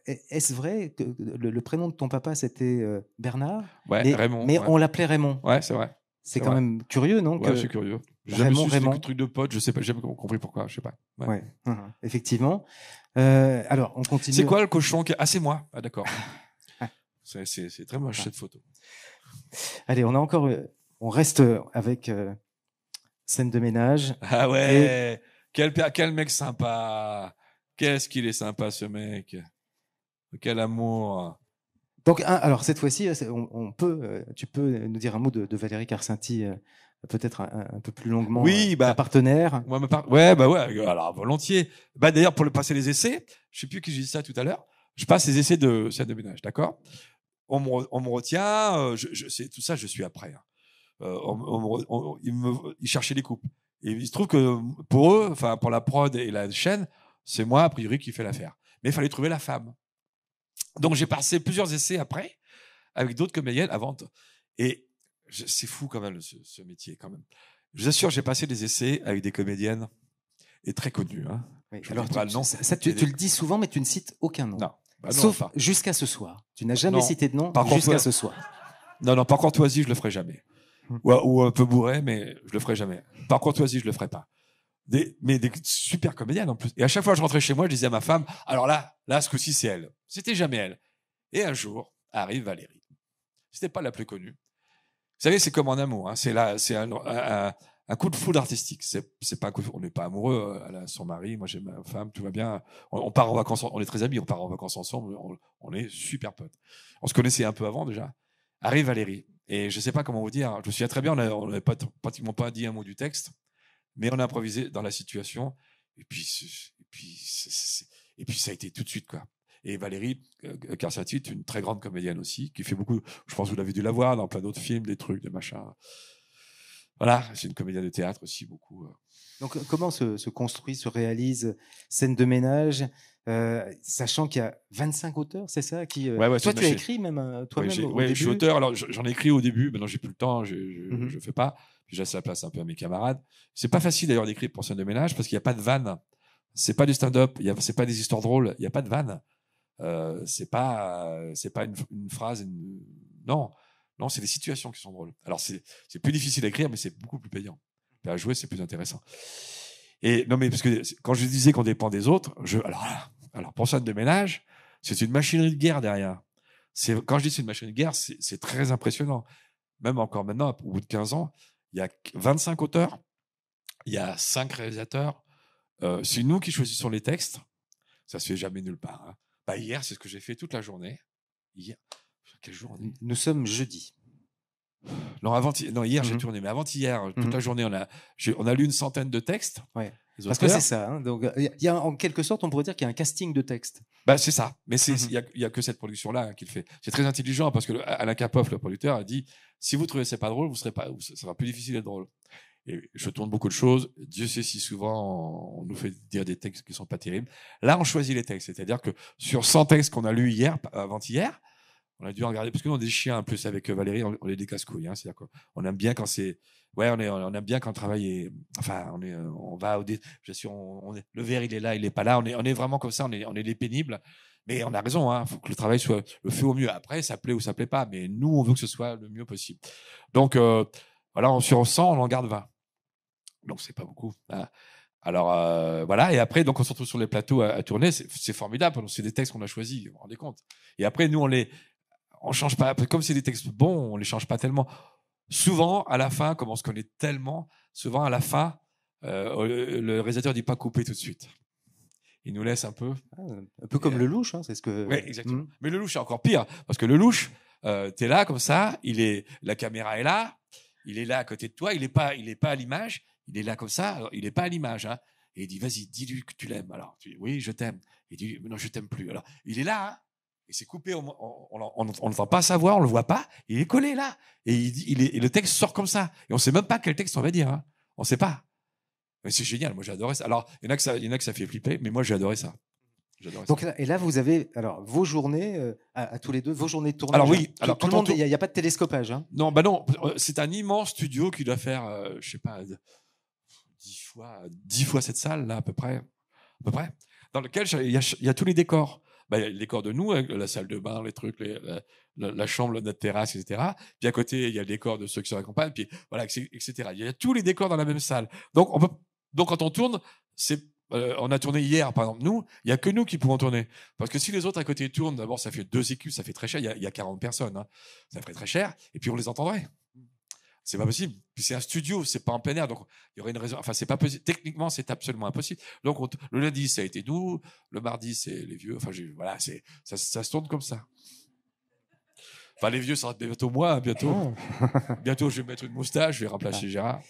est-ce vrai que le prénom de ton papa, c'était Bernard? Ouais, Raymond. Mais ouais. on l'appelait Raymond. Ouais, c'est vrai. C'est quand même curieux, non? Ouais, c'est curieux. J'ai jamais Raymond, su, c'était Raymond. que truc de pote, je sais pas, j'ai jamais compris pourquoi, je sais pas. Ouais. Ouais, effectivement. Alors, on continue. C'est quoi le cochon qui... Ah, c'est moi. Ah, d'accord. C'est très moche cette photo. Allez, on reste avec scène de ménage. Ah ouais, quel mec sympa. Qu'est-ce qu'il est sympa ce mec. Quel amour. Donc, alors cette fois-ci, tu peux nous dire un mot de Valérie Carcinti, peut-être un peu plus longuement. Oui, ta partenaire. Ouais, alors volontiers. D'ailleurs, pour passer les essais, je sais plus qui j'ai dit ça tout à l'heure. Je passe les essais de scène de ménage, d'accord. On me retient, c'est tout ça, je suis après. Ils cherchaient les coupes. Et il se trouve que pour eux, enfin pour la prod et la chaîne, c'est moi a priori qui fais l'affaire. Mais il fallait trouver la femme. Donc j'ai passé plusieurs essais après avec d'autres comédiennes avant. Et c'est fou quand même ce métier quand même. Je vous assure, j'ai passé des essais avec des comédiennes et très connues. Hein. Oui, je alors dis pas le nom. Ça, tu le dis souvent, mais tu ne cites aucun nom. Non. Non, sauf jusqu'à ce soir. Tu n'as jamais cité de nom jusqu'à ce soir. Non, par courtoisie, je le ferai jamais. Ou un peu bourré, mais je le ferai jamais. Par courtoisie, je le ferai pas. Mais des super comédiennes en plus. Et à chaque fois que je rentrais chez moi, je disais à ma femme, alors là, ce coup-ci, c'est elle. C'était jamais elle. Et un jour, arrive Valérie. C'était pas la plus connue. Vous savez, c'est comme en amour. Hein. C'est un coup de foudre artistique. C'est pas on n'est pas amoureux. Elle a son mari, moi j'ai ma femme, tout va bien. On part en vacances, on est très amis, on part en vacances ensemble, on est super potes. On se connaissait un peu avant déjà. Arrive Valérie. Et je sais pas comment vous dire. Je me souviens très bien, on n'avait pratiquement pas dit un mot du texte, mais on a improvisé dans la situation. Et puis ça a été tout de suite, quoi. Et Valérie Carcinti est une très grande comédienne aussi, qui fait beaucoup, je pense que vous l'avez dû la voir dans plein d'autres films, des trucs, des machins. Voilà, c'est une comédienne de théâtre aussi, beaucoup. Donc, comment se construit, se réalise scène de ménage, sachant qu'il y a 25 auteurs, c'est ça qui, ouais, toi, tu as écrit même toi-même au début. Je suis auteur. Alors, j'en ai écrit au début. Maintenant, j'ai plus le temps. Je fais pas. Puis, je laisse la place un peu à mes camarades. C'est pas facile d'ailleurs d'écrire pour scène de ménage parce qu'il n'y a pas de vanne. C'est pas du stand-up. C'est pas des histoires drôles. Il n'y a pas de vanne. C'est pas une phrase. Non, c'est des situations qui sont drôles. Alors, c'est plus difficile à écrire, mais c'est beaucoup plus payant. Et à jouer, c'est plus intéressant. Et non, mais parce que quand je disais qu'on dépend des autres, alors pour scène de ménage, c'est une machinerie de guerre derrière. Quand je dis c'est une machinerie de guerre, c'est très impressionnant. Même encore maintenant, au bout de 15 ans, il y a 25 auteurs, il y a 5 réalisateurs. C'est nous qui choisissons les textes. Ça se fait jamais nulle part. Hein. Hier, c'est ce que j'ai fait toute la journée. Hier, quel jour on est ? Nous sommes jeudi. Non, hier j'ai tourné, mais avant-hier, toute la journée, on a lu une centaine de textes. Ouais. Parce que c'est ça. Hein, donc, il y a en quelque sorte, on pourrait dire qu'il y a un casting de textes. C'est ça. Mais il y a que cette production-là qui le fait. C'est très intelligent parce que Alain Capoff, le producteur, a dit si vous trouvez c'est pas drôle, ça sera plus difficile d'être drôle. Et je tourne beaucoup de choses. Dieu sait si souvent on nous fait dire des textes qui sont pas terribles. Là, on choisit les textes. C'est-à-dire que sur 100 textes qu'on a lus avant-hier, on a dû en regarder parce que nous on a des chiens en plus avec Valérie, on est des casse-couilles. Hein, c'est-à-dire qu'on aime bien quand c'est, on aime bien quand le travail est, enfin on va le verre il est là, il est pas là. On est vraiment comme ça, on est des pénibles. Mais on a raison, hein, faut que le travail soit le fait au mieux. Après, ça plaît ou ça plaît pas, mais nous on veut que ce soit le mieux possible. Donc voilà, sur 100 on en garde 20. Donc c'est pas beaucoup. Hein. Alors voilà, et après donc on se retrouve sur les plateaux à tourner, c'est formidable. C'est des textes qu'on a choisis, vous vous rendez compte. Et après nous on change pas, comme c'est des textes bons, on les change pas tellement. Souvent, à la fin, comme on se connaît tellement, souvent à la fin, le réalisateur dit pas couper tout de suite. Il nous laisse un peu. Un peu comme le louche, hein, c'est ce que. Oui, exactement. Mais le louche, c'est encore pire, parce que le louche, t'es là comme ça, la caméra est là, il est là à côté de toi, il est pas à l'image, il est là comme ça, alors, il est pas à l'image, hein. Et il dit vas-y, dis-lui que tu l'aimes. Alors, oui, je t'aime. Il dit non, je t'aime plus. Alors, il est là. Hein. Et c'est coupé, on n'entend pas sa voix, on le voit pas, il est collé là. Et le texte sort comme ça. Et on sait même pas quel texte on va dire. Hein. On sait pas. Mais c'est génial, moi j'ai adoré ça. Alors, il y en a que ça fait flipper, mais moi j'ai adoré ça. Donc là, et là, vous avez vos journées à tous les deux, vos journées de tournage. Alors oui, alors tout le monde, il n'y a pas de télescopage. Hein. Non, non, c'est un immense studio qui doit faire, je sais pas, 10 fois cette salle là à peu près, dans lequel il y a tous les décors. il y a le décor de nous, avec la salle de bain, les trucs, la chambre, notre terrasse, etc. Puis à côté, il y a le décor de ceux qui se accompagnent, puis voilà, etc. Il y a tous les décors dans la même salle. Donc quand on tourne, on a tourné hier, par exemple, nous, il y a que nous qui pouvons tourner. Parce que si les autres à côté tournent, d'abord, ça fait 2 écus, ça fait très cher. Il y a 40 personnes, hein. Ça ferait très cher. Et puis on les entendrait. C'est pas possible. Puis c'est un studio, c'est pas en plein air, donc il y aurait une raison. Enfin, c'est pas possible. Techniquement, c'est absolument impossible. Donc le lundi, ça a été nous. Le mardi, c'est les vieux. Enfin, voilà, ça se tourne comme ça. Enfin, les vieux, ça sera bientôt moi, hein, bientôt. Bientôt, je vais mettre une moustache, je vais remplacer Gérard.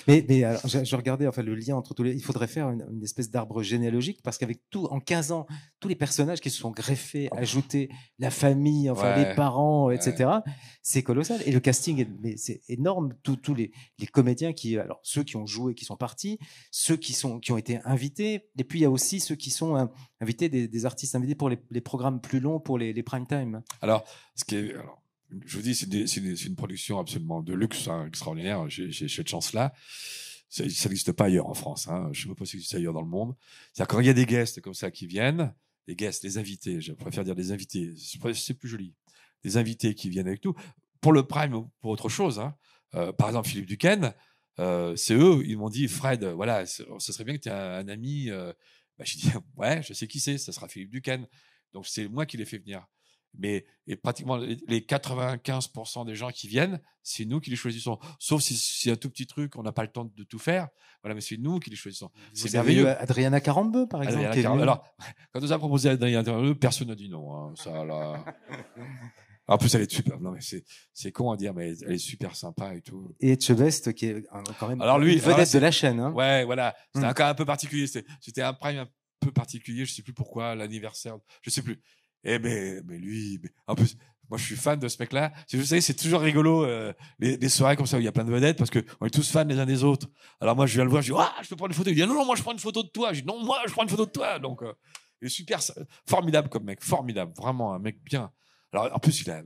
Mais alors, je regardais le lien entre tous les. Il faudrait faire une espèce d'arbre généalogique parce qu'avec en 15 ans, tous les personnages qui se sont greffés, ajoutés, la famille, les parents, etc. C'est colossal. Et le casting, c'est énorme. Tous les comédiens alors ceux qui ont joué, qui sont partis, ceux qui ont été invités, et puis il y a aussi ceux qui sont invités, des artistes invités pour les programmes plus longs, pour les prime time. Alors, je vous dis, c'est une production absolument de luxe, hein, extraordinaire. J'ai cette chance-là. Ça n'existe pas ailleurs en France. Hein. Je ne sais pas si ça existe ailleurs dans le monde. C'est-à-dire quand il y a des guests comme ça qui viennent, des invités, je préfère dire des invités, c'est plus joli. Des invités qui viennent avec nous pour le prime ou pour autre chose. Hein. Par exemple, Philippe Duquesne, c'est eux, ils m'ont dit, Fred, voilà, ce serait bien que tu aies un ami. J'ai dit, ouais, je sais qui c'est, ça sera Philippe Duquesne. Donc c'est moi qui l'ai fait venir. Mais pratiquement les 95% des gens qui viennent, c'est nous qui les choisissons. Sauf si c'est un tout petit truc, on n'a pas le temps de tout faire. Voilà, mais c'est nous qui les choisissons. C'est merveilleux. Adriana Carambeu, par exemple. Alors, quand on nous a proposé Adriana Carambeu, personne n'a dit non. Hein, ça, là. En plus, elle est super. Non, mais c'est con à dire, mais elle est super sympa et tout. Et Etchebest, qui est quand même une vedette de la chaîne. Hein. Ouais, voilà. C'était un cas un peu particulier. C'était un prime un peu particulier. Je sais plus pourquoi, l'anniversaire. Je sais plus. Mais lui, en plus, moi je suis fan de ce mec-là. Vous savez, c'est toujours rigolo les soirées comme ça où il y a plein de vedettes parce que on est tous fans les uns des autres. Alors moi je viens le voir, je dis je peux prendre une photo. Il dit non, moi je prends une photo de toi. Je dis non, moi je prends une photo de toi. Donc il est super formidable comme mec, formidable, vraiment un mec bien. Alors en plus il est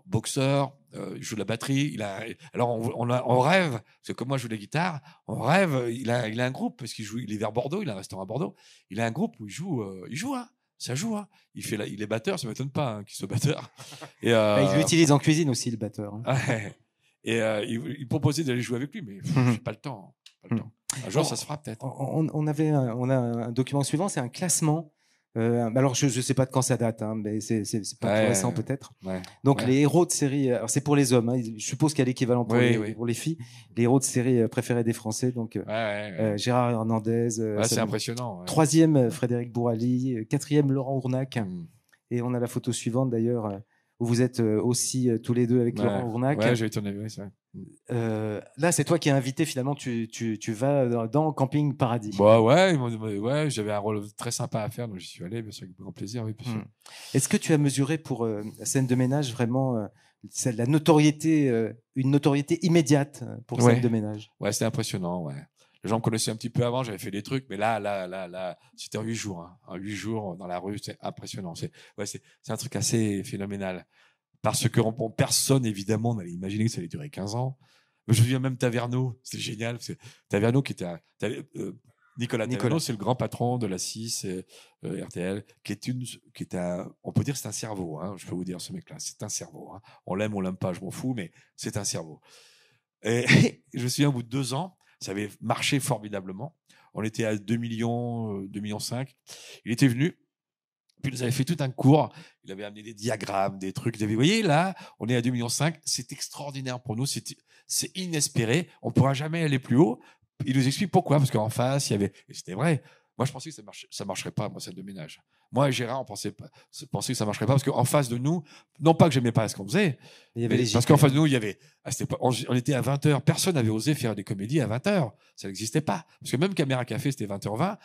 boxeur, il joue de la batterie. Alors on rêve, parce que comme moi je joue de la guitare, on rêve. Il a un groupe parce il est vers Bordeaux, il a un restaurant à Bordeaux. Il a un groupe où il joue. Hein. Ça joue, hein. Il est batteur, ça m'étonne pas hein, qu'il soit batteur. Et il l'utilise en cuisine aussi, le batteur. Hein. Ouais. Et il proposait d'aller jouer avec lui, mais j'ai pas le temps. Un jour, ça se fera peut-être. On a un document suivant, c'est un classement. Alors je sais pas de quand ça date, hein, mais c'est pas tout récent peut-être. Donc les héros de série, alors c'est pour les hommes. Hein, je suppose qu'il y a l'équivalent pour les filles. Les héros de série préférés des Français, donc Gérard Hernandez. C'est impressionnant. 3e Frédéric Bourali, 4e Laurent Ournac. Et on a la photo suivante d'ailleurs où vous êtes aussi tous les deux avec Laurent Ournac. Ouais, j'ai étonné, ça. Là, c'est toi qui es invité finalement. Tu vas dans Camping Paradis. Ouais, j'avais un rôle très sympa à faire, donc j'y suis allé, bien sûr, avec grand plaisir. Oui, bien sûr. Est-ce que tu as mesuré pour Scène de ménage vraiment la notoriété, une notoriété immédiate pour Scène de ménage? Ouais, c'était impressionnant. Ouais. Les gens me connaissaient un petit peu avant, j'avais fait des trucs, mais là, c'était en 8 jours. Hein. En 8 jours dans la rue, c'est impressionnant. C'est un truc assez phénoménal. Parce que personne, évidemment, n'allait imaginer que ça allait durer 15 ans. Je me souviens même Taverneau, c'était génial. Taverneau qui était Nicolas Taverneau, c'est le grand patron de la 6 RTL, qui est on peut dire que c'est un cerveau. Hein, je peux vous dire, ce mec-là, c'est un cerveau. Hein. On l'aime pas, je m'en fous, mais c'est un cerveau. Et je me souviens, au bout de 2 ans, ça avait marché formidablement. On était à 2 millions, 2,5 millions. Il était venu. Puis il nous avait fait tout un cours. Il avait amené des diagrammes, des trucs. Il avait, vous voyez, là, on est à 2,5 millions. C'est extraordinaire pour nous. C'est inespéré. On ne pourra jamais aller plus haut. Il nous explique pourquoi. Parce qu'en face, il y avait, et c'était vrai. Moi, je pensais que ça marcherait pas, moi, Scène de ménage. Moi et Gérard, on pensait que ça marcherait pas parce qu'en face de nous, non pas que j'aimais pas ce qu'on faisait, parce qu'en face de nous, il y avait, on était à 20h. Personne n'avait osé faire des comédies à 20h. Ça n'existait pas. Parce que même Caméra Café, c'était 20h20.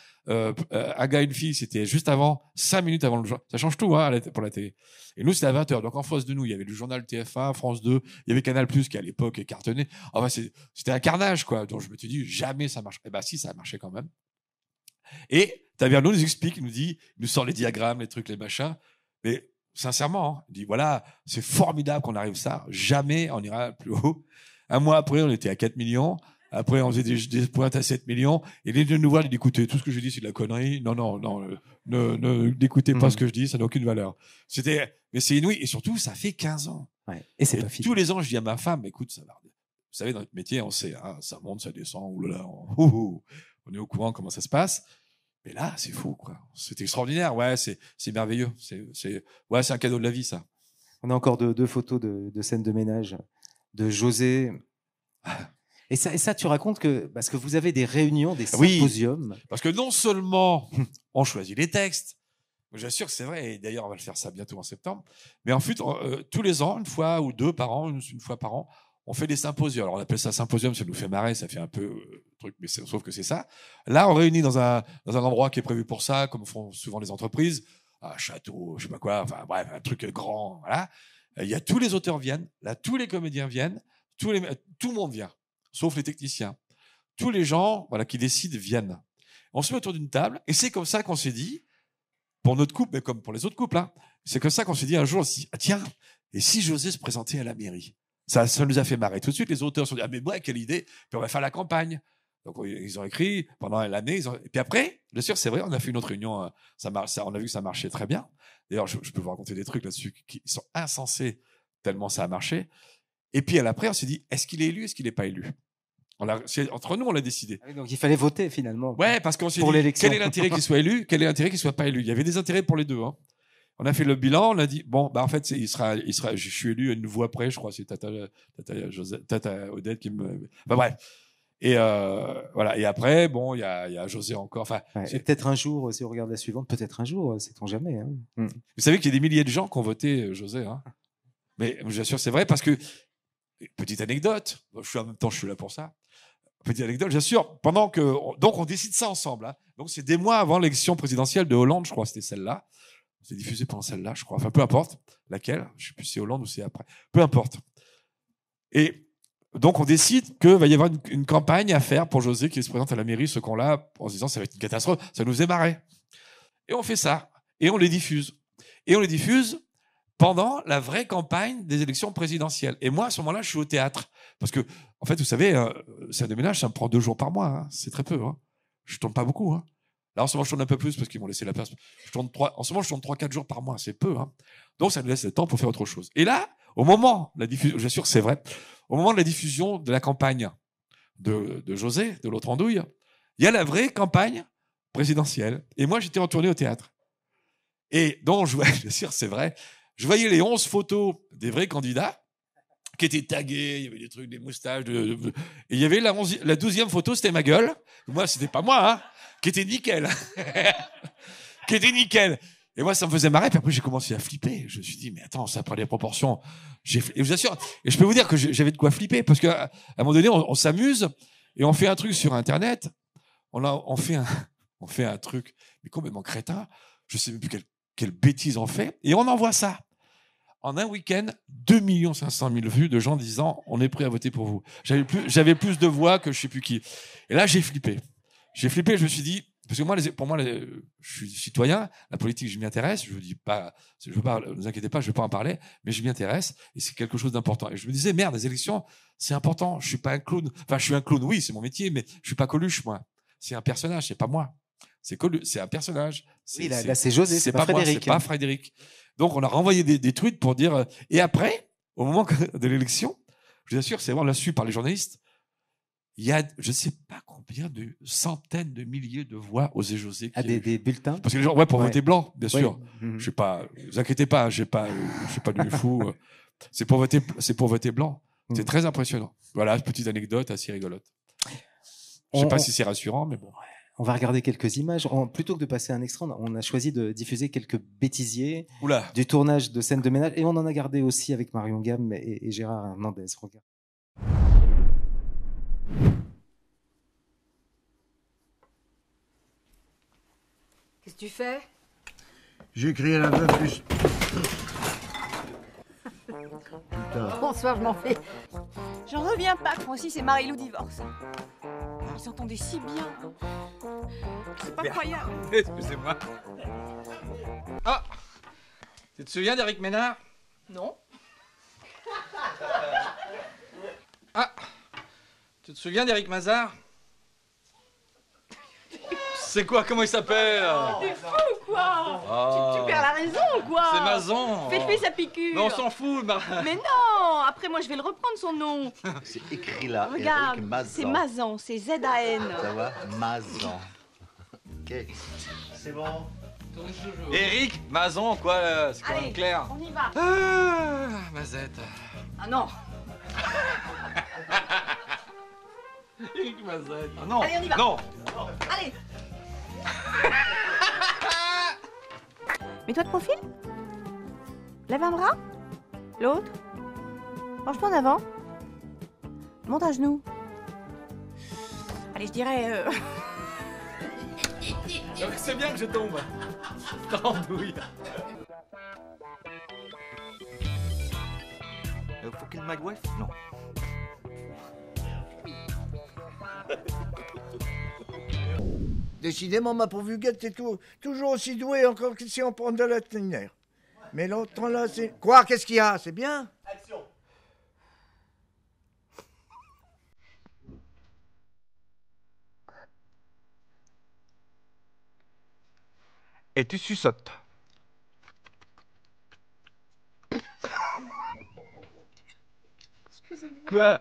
Un gars, une fille, c'était juste avant, 5 minutes avant le jour. Ça change tout, hein, pour la télé. Et nous, c'était à 20h. Donc, en face de nous, il y avait le journal TF1, France 2, il y avait Canal+, qui à l'époque cartonnait. Enfin, c'était un carnage, quoi. Donc, je me suis dit, jamais ça marche. Eh ben, si, ça a marché quand même. Et Taverneau nous explique, il nous sort les diagrammes, les trucs, les machins. Mais sincèrement, il dit voilà, c'est formidable qu'on arrive ça. Jamais on ira plus haut. Un mois après, on était à 4 millions. Après, on faisait des pointes à 7 millions. Et il est venu nous voir, il dit, écoutez, tout ce que je dis, c'est de la connerie. Non, n'écoutez pas ce que je dis, ça n'a aucune valeur. Mais c'est inouï. Et surtout, ça fait 15 ans. Ouais. Et c'est pas fini. Tous les ans, je dis à ma femme, écoute, ça va. Vous savez, dans notre métier, on sait, hein, ça monte, ça descend, oulala, on est au courant comment ça se passe. Mais là, c'est fou, quoi. C'est extraordinaire. Ouais, c'est merveilleux. C'est un cadeau de la vie, ça. On a encore deux photos de scènes de ménage de José. Et ça, tu racontes que parce que vous avez des réunions, des symposiums. Oui, parce que non seulement on choisit les textes, j'assure que c'est vrai, et d'ailleurs on va le faire ça bientôt en septembre, mais en fait, tous les ans, une fois ou deux par an, une fois par an, on fait des symposiums. Alors on appelle ça symposium, ça nous fait marrer, ça fait un peu truc, mais sauf que c'est ça. Là, on réunit dans un endroit qui est prévu pour ça, comme font souvent les entreprises, un château, je sais pas quoi, enfin bref, un truc grand, voilà. Il y a tous les auteurs viennent, là tous les comédiens viennent, tout le monde vient. Sauf les techniciens. Tous les gens qui décident viennent. On se met autour d'une table et c'est comme ça qu'on s'est dit, pour notre couple, mais comme pour les autres couples, hein, c'est comme ça qu'on s'est dit un jour, tiens, et si José se présentait à la mairie? Ça nous a fait marrer. Tout de suite, les auteurs se sont dit, ah mais ouais, quelle idée, puis on va faire la campagne. Donc ils ont écrit pendant l'année, et puis après, bien sûr, c'est vrai, on a fait une autre réunion, on a vu que ça marchait très bien. D'ailleurs, je peux vous raconter des trucs là-dessus qui sont insensés, tellement ça a marché. Et puis après, on s'est dit, est-ce qu'il est élu, est-ce qu'il n'est pas élu? Entre nous, on l'a décidé. Donc il fallait voter finalement. Ouais, parce qu'on s'est dit, quel est l'intérêt qu'il soit élu, quel est l'intérêt qu'il soit pas élu? Il y avait des intérêts pour les deux. Hein. On a fait le bilan, on a dit, bon, en fait, il sera, je suis élu une voix près, je crois, c'est Tata Odette qui me. Enfin bref. Et voilà. Et après, bon, il y a José encore. Enfin, et peut-être un jour, si on regarde la suivante, peut-être un jour, sait-on jamais. Hein. Vous savez qu'il y a des milliers de gens qui ont voté José. Hein. Mais j'assure, c'est vrai parce que. Petite anecdote, en même temps je suis là pour ça. Petite anecdote, j'assure, donc on décide ça ensemble. Hein. Donc c'est des mois avant l'élection présidentielle de Hollande, je crois, c'était celle-là. C'est diffusé pendant celle-là, je crois. Enfin, peu importe laquelle. Je ne sais plus si c'est Hollande ou c'est après. Peu importe. Et donc on décide qu'il va y avoir une campagne à faire pour José qui se présente à la mairie, ce qu'on-là, en se disant ça va être une catastrophe. Ça nous faisait marrer. Et on fait ça. Et on les diffuse. Et on les diffuse pendant la vraie campagne des élections présidentielles. Et moi, à ce moment-là, je suis au théâtre. Parce que, en fait, vous savez, ça de ménage, ça me prend 2 jours par mois. Hein. C'est très peu. Hein. Je tourne pas beaucoup. Hein. Là, en ce moment, je tourne un peu plus parce qu'ils m'ont laissé la place. En ce moment, je tourne 3-4 jours par mois. C'est peu. Hein. Donc, ça nous laisse le temps pour faire autre chose. Et là, au moment de la diffusion, j'assure que c'est vrai, au moment de la diffusion de la campagne de José, de l'autre andouille, il y a la vraie campagne présidentielle. Et moi, j'étais en tournée au théâtre. Et donc, j'assure, c'est vrai, je voyais les 11 photos des vrais candidats qui étaient tagués, il y avait des trucs, des moustaches. Et il y avait la 12e photo, c'était ma gueule. Moi, c'était pas moi, hein, qui était nickel. Qui était nickel. Et moi, ça me faisait marrer. Puis après, j'ai commencé à flipper. Je me suis dit, mais attends, ça prend des proportions. Et je vous assure, et je peux vous dire que j'avais de quoi flipper parce qu'à un moment donné, on s'amuse et on fait un truc sur Internet. On fait un truc, mais complètement crétin. Je sais même plus quelle bêtise on fait. Et on envoie ça. En un week-end, 2 500 000 vues de gens disant on est prêt à voter pour vous. J'avais plus de voix que je sais plus qui. Et là, j'ai flippé. Je me suis dit, parce que moi, pour moi, je suis citoyen, la politique, je m'y intéresse. Je veux pas, ne vous inquiétez pas, je ne vais pas en parler, mais je m'y intéresse et c'est quelque chose d'important. Et je me disais, merde, les élections, c'est important. Je suis pas un clown. Enfin, je suis un clown, oui, c'est mon métier, mais je suis pas Coluche, moi. C'est un personnage, c'est pas moi. C'est un personnage. Oui, là, c'est José, c'est pas Frédéric. Moi, c'est pas Frédéric. Donc, on a renvoyé des tweets pour dire. Et après, au moment de l'élection, je vous assure, c'est vraiment là-dessus par les journalistes. Il y a, je ne sais pas combien de centaines de milliers de voix aux José. Des bulletins. Parce que les gens, pour voter blanc, bien sûr. Je sais pas. Vous inquiétez pas, je suis pas devenu fou. C'est pour voter blanc. C'est très impressionnant. Voilà, petite anecdote assez rigolote. Je sais pas si c'est rassurant, mais bon. On va regarder quelques images. Plutôt que de passer un extrait, on a choisi de diffuser quelques bêtisiers du tournage de scènes de ménage. Et on en a gardé aussi avec Marion Gamme et Gérard Hernandez. Regarde. Qu'est-ce que tu fais? J'ai crié la veuve plus. Putain. Bonsoir, je m'en fais. J'en reviens pas que moi aussi c'est Marie-Lou divorce. Ils s'entendaient si bien. C'est pas croyable. Excusez-moi. Ah, tu te souviens d'Éric Ménard? Non. Ah, Tu te souviens d'Éric Mazard? C'est quoi? Comment il s'appelle? T'es fou ou quoi? Oh. Tu perds la raison ou quoi? C'est Mazan. Faites-lui sa piqûre. Mais on s'en fout, Mais non. Après, moi, je vais le reprendre, son nom. C'est écrit là, Regarde, Éric Mazan. c'est Mazan, c'est Z-A-N. Ça va? Mazan. Ok. C'est bon. Éric Mazan, quoi, là, c'est quand Allez, même clair. on y va. Ah, Mazette. Ah non. Éric Mazette. Ah, non. Allez, on y va. Non. Allez. Mets-toi de profil. Lève un bras. L'autre. Penche-toi en avant. Monte un genou. Allez, je dirais... C'est bien que je tombe. T'andouille. Faut qu'il m'agoiffe? Non. Décidément, ma pauvre Huguette, t'es toujours aussi douée, encore que si on prend de la ténère. Mais l'autre là, c'est... Quoi? Qu'est-ce qu'il y a? C'est bien? Action. Et tu suçotes. Quoi?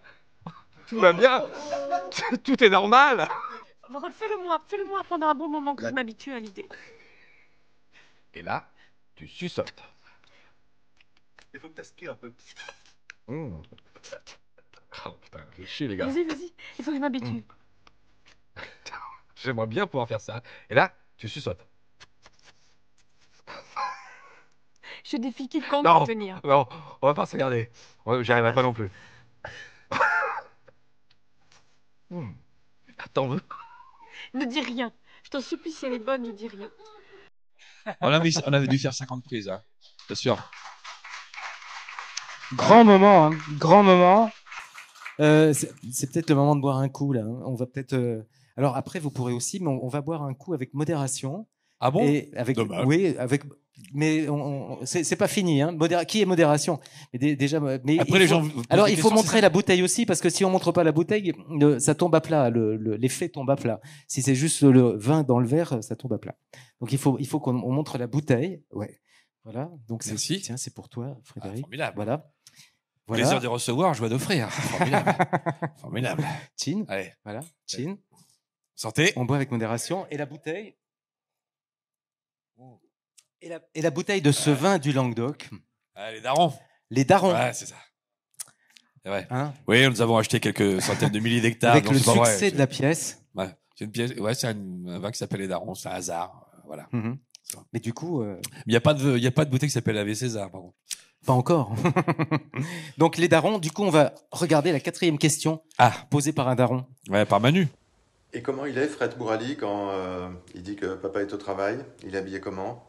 Tout va bien? Tout est normal? Fais-le-moi pendant un bon moment que je m'habitue à l'idée. Et là, tu suçotes. Il faut que t'aspires un peu. Oh putain, j'ai chier les gars. Vas-y, il faut que je m'habitue. J'aimerais bien pouvoir faire ça. Et là, tu suçotes. Je défie quiconque Non, de tenir. non, on va pas se regarder. J'y arriverai pas non plus. Attends, Ne dis rien. Je t'en supplie, si elle est bonne, ne dis rien. On avait dû faire 50 prises, hein. C'est sûr. Grand moment, hein, grand moment. C'est peut-être le moment de boire un coup là. Hein. On va peut-être. Alors après, vous pourrez aussi, mais on va boire un coup avec modération. Ah bon? Et avec, dommage. oui, avec. Mais c'est pas fini. Hein. Qui est modération? Mais déjà. Mais Après, les gens. alors il faut montrer la bouteille aussi parce que si on montre pas la bouteille, ça tombe à plat. L'effet tombe à plat. Si c'est juste le vin dans le verre, ça tombe à plat. Donc il faut qu'on montre la bouteille. Ouais. Voilà. Donc merci. Tiens, c'est pour toi, Frédéric. Formidable. Voilà. Plaisir de recevoir, joie d'offrir. Formidable. Formidable. Chin. Allez. Voilà. Chin. Santé. On boit avec modération. Et la bouteille. Et la bouteille de ce vin du Languedoc. Ah, les darons. Les darons. Ouais, c'est ça. C'est vrai. Hein? Oui, nous avons acheté quelques centaines de milliers d'hectares. Avec donc le c'est pas succès vrai. de la pièce. Ouais, c'est une pièce. Ouais, c'est un vin qui s'appelle les darons. C'est un hasard. Voilà. Mm-hmm. Mais du coup. Il n'y a pas de bouteille qui s'appelle la César, par contre. Pas encore. Donc les darons, du coup, on va regarder la 4e question posée par un daron. Ouais, par Manu. Et comment il est, Fred Bourali, quand il dit que papa est au travail? Il est habillé comment?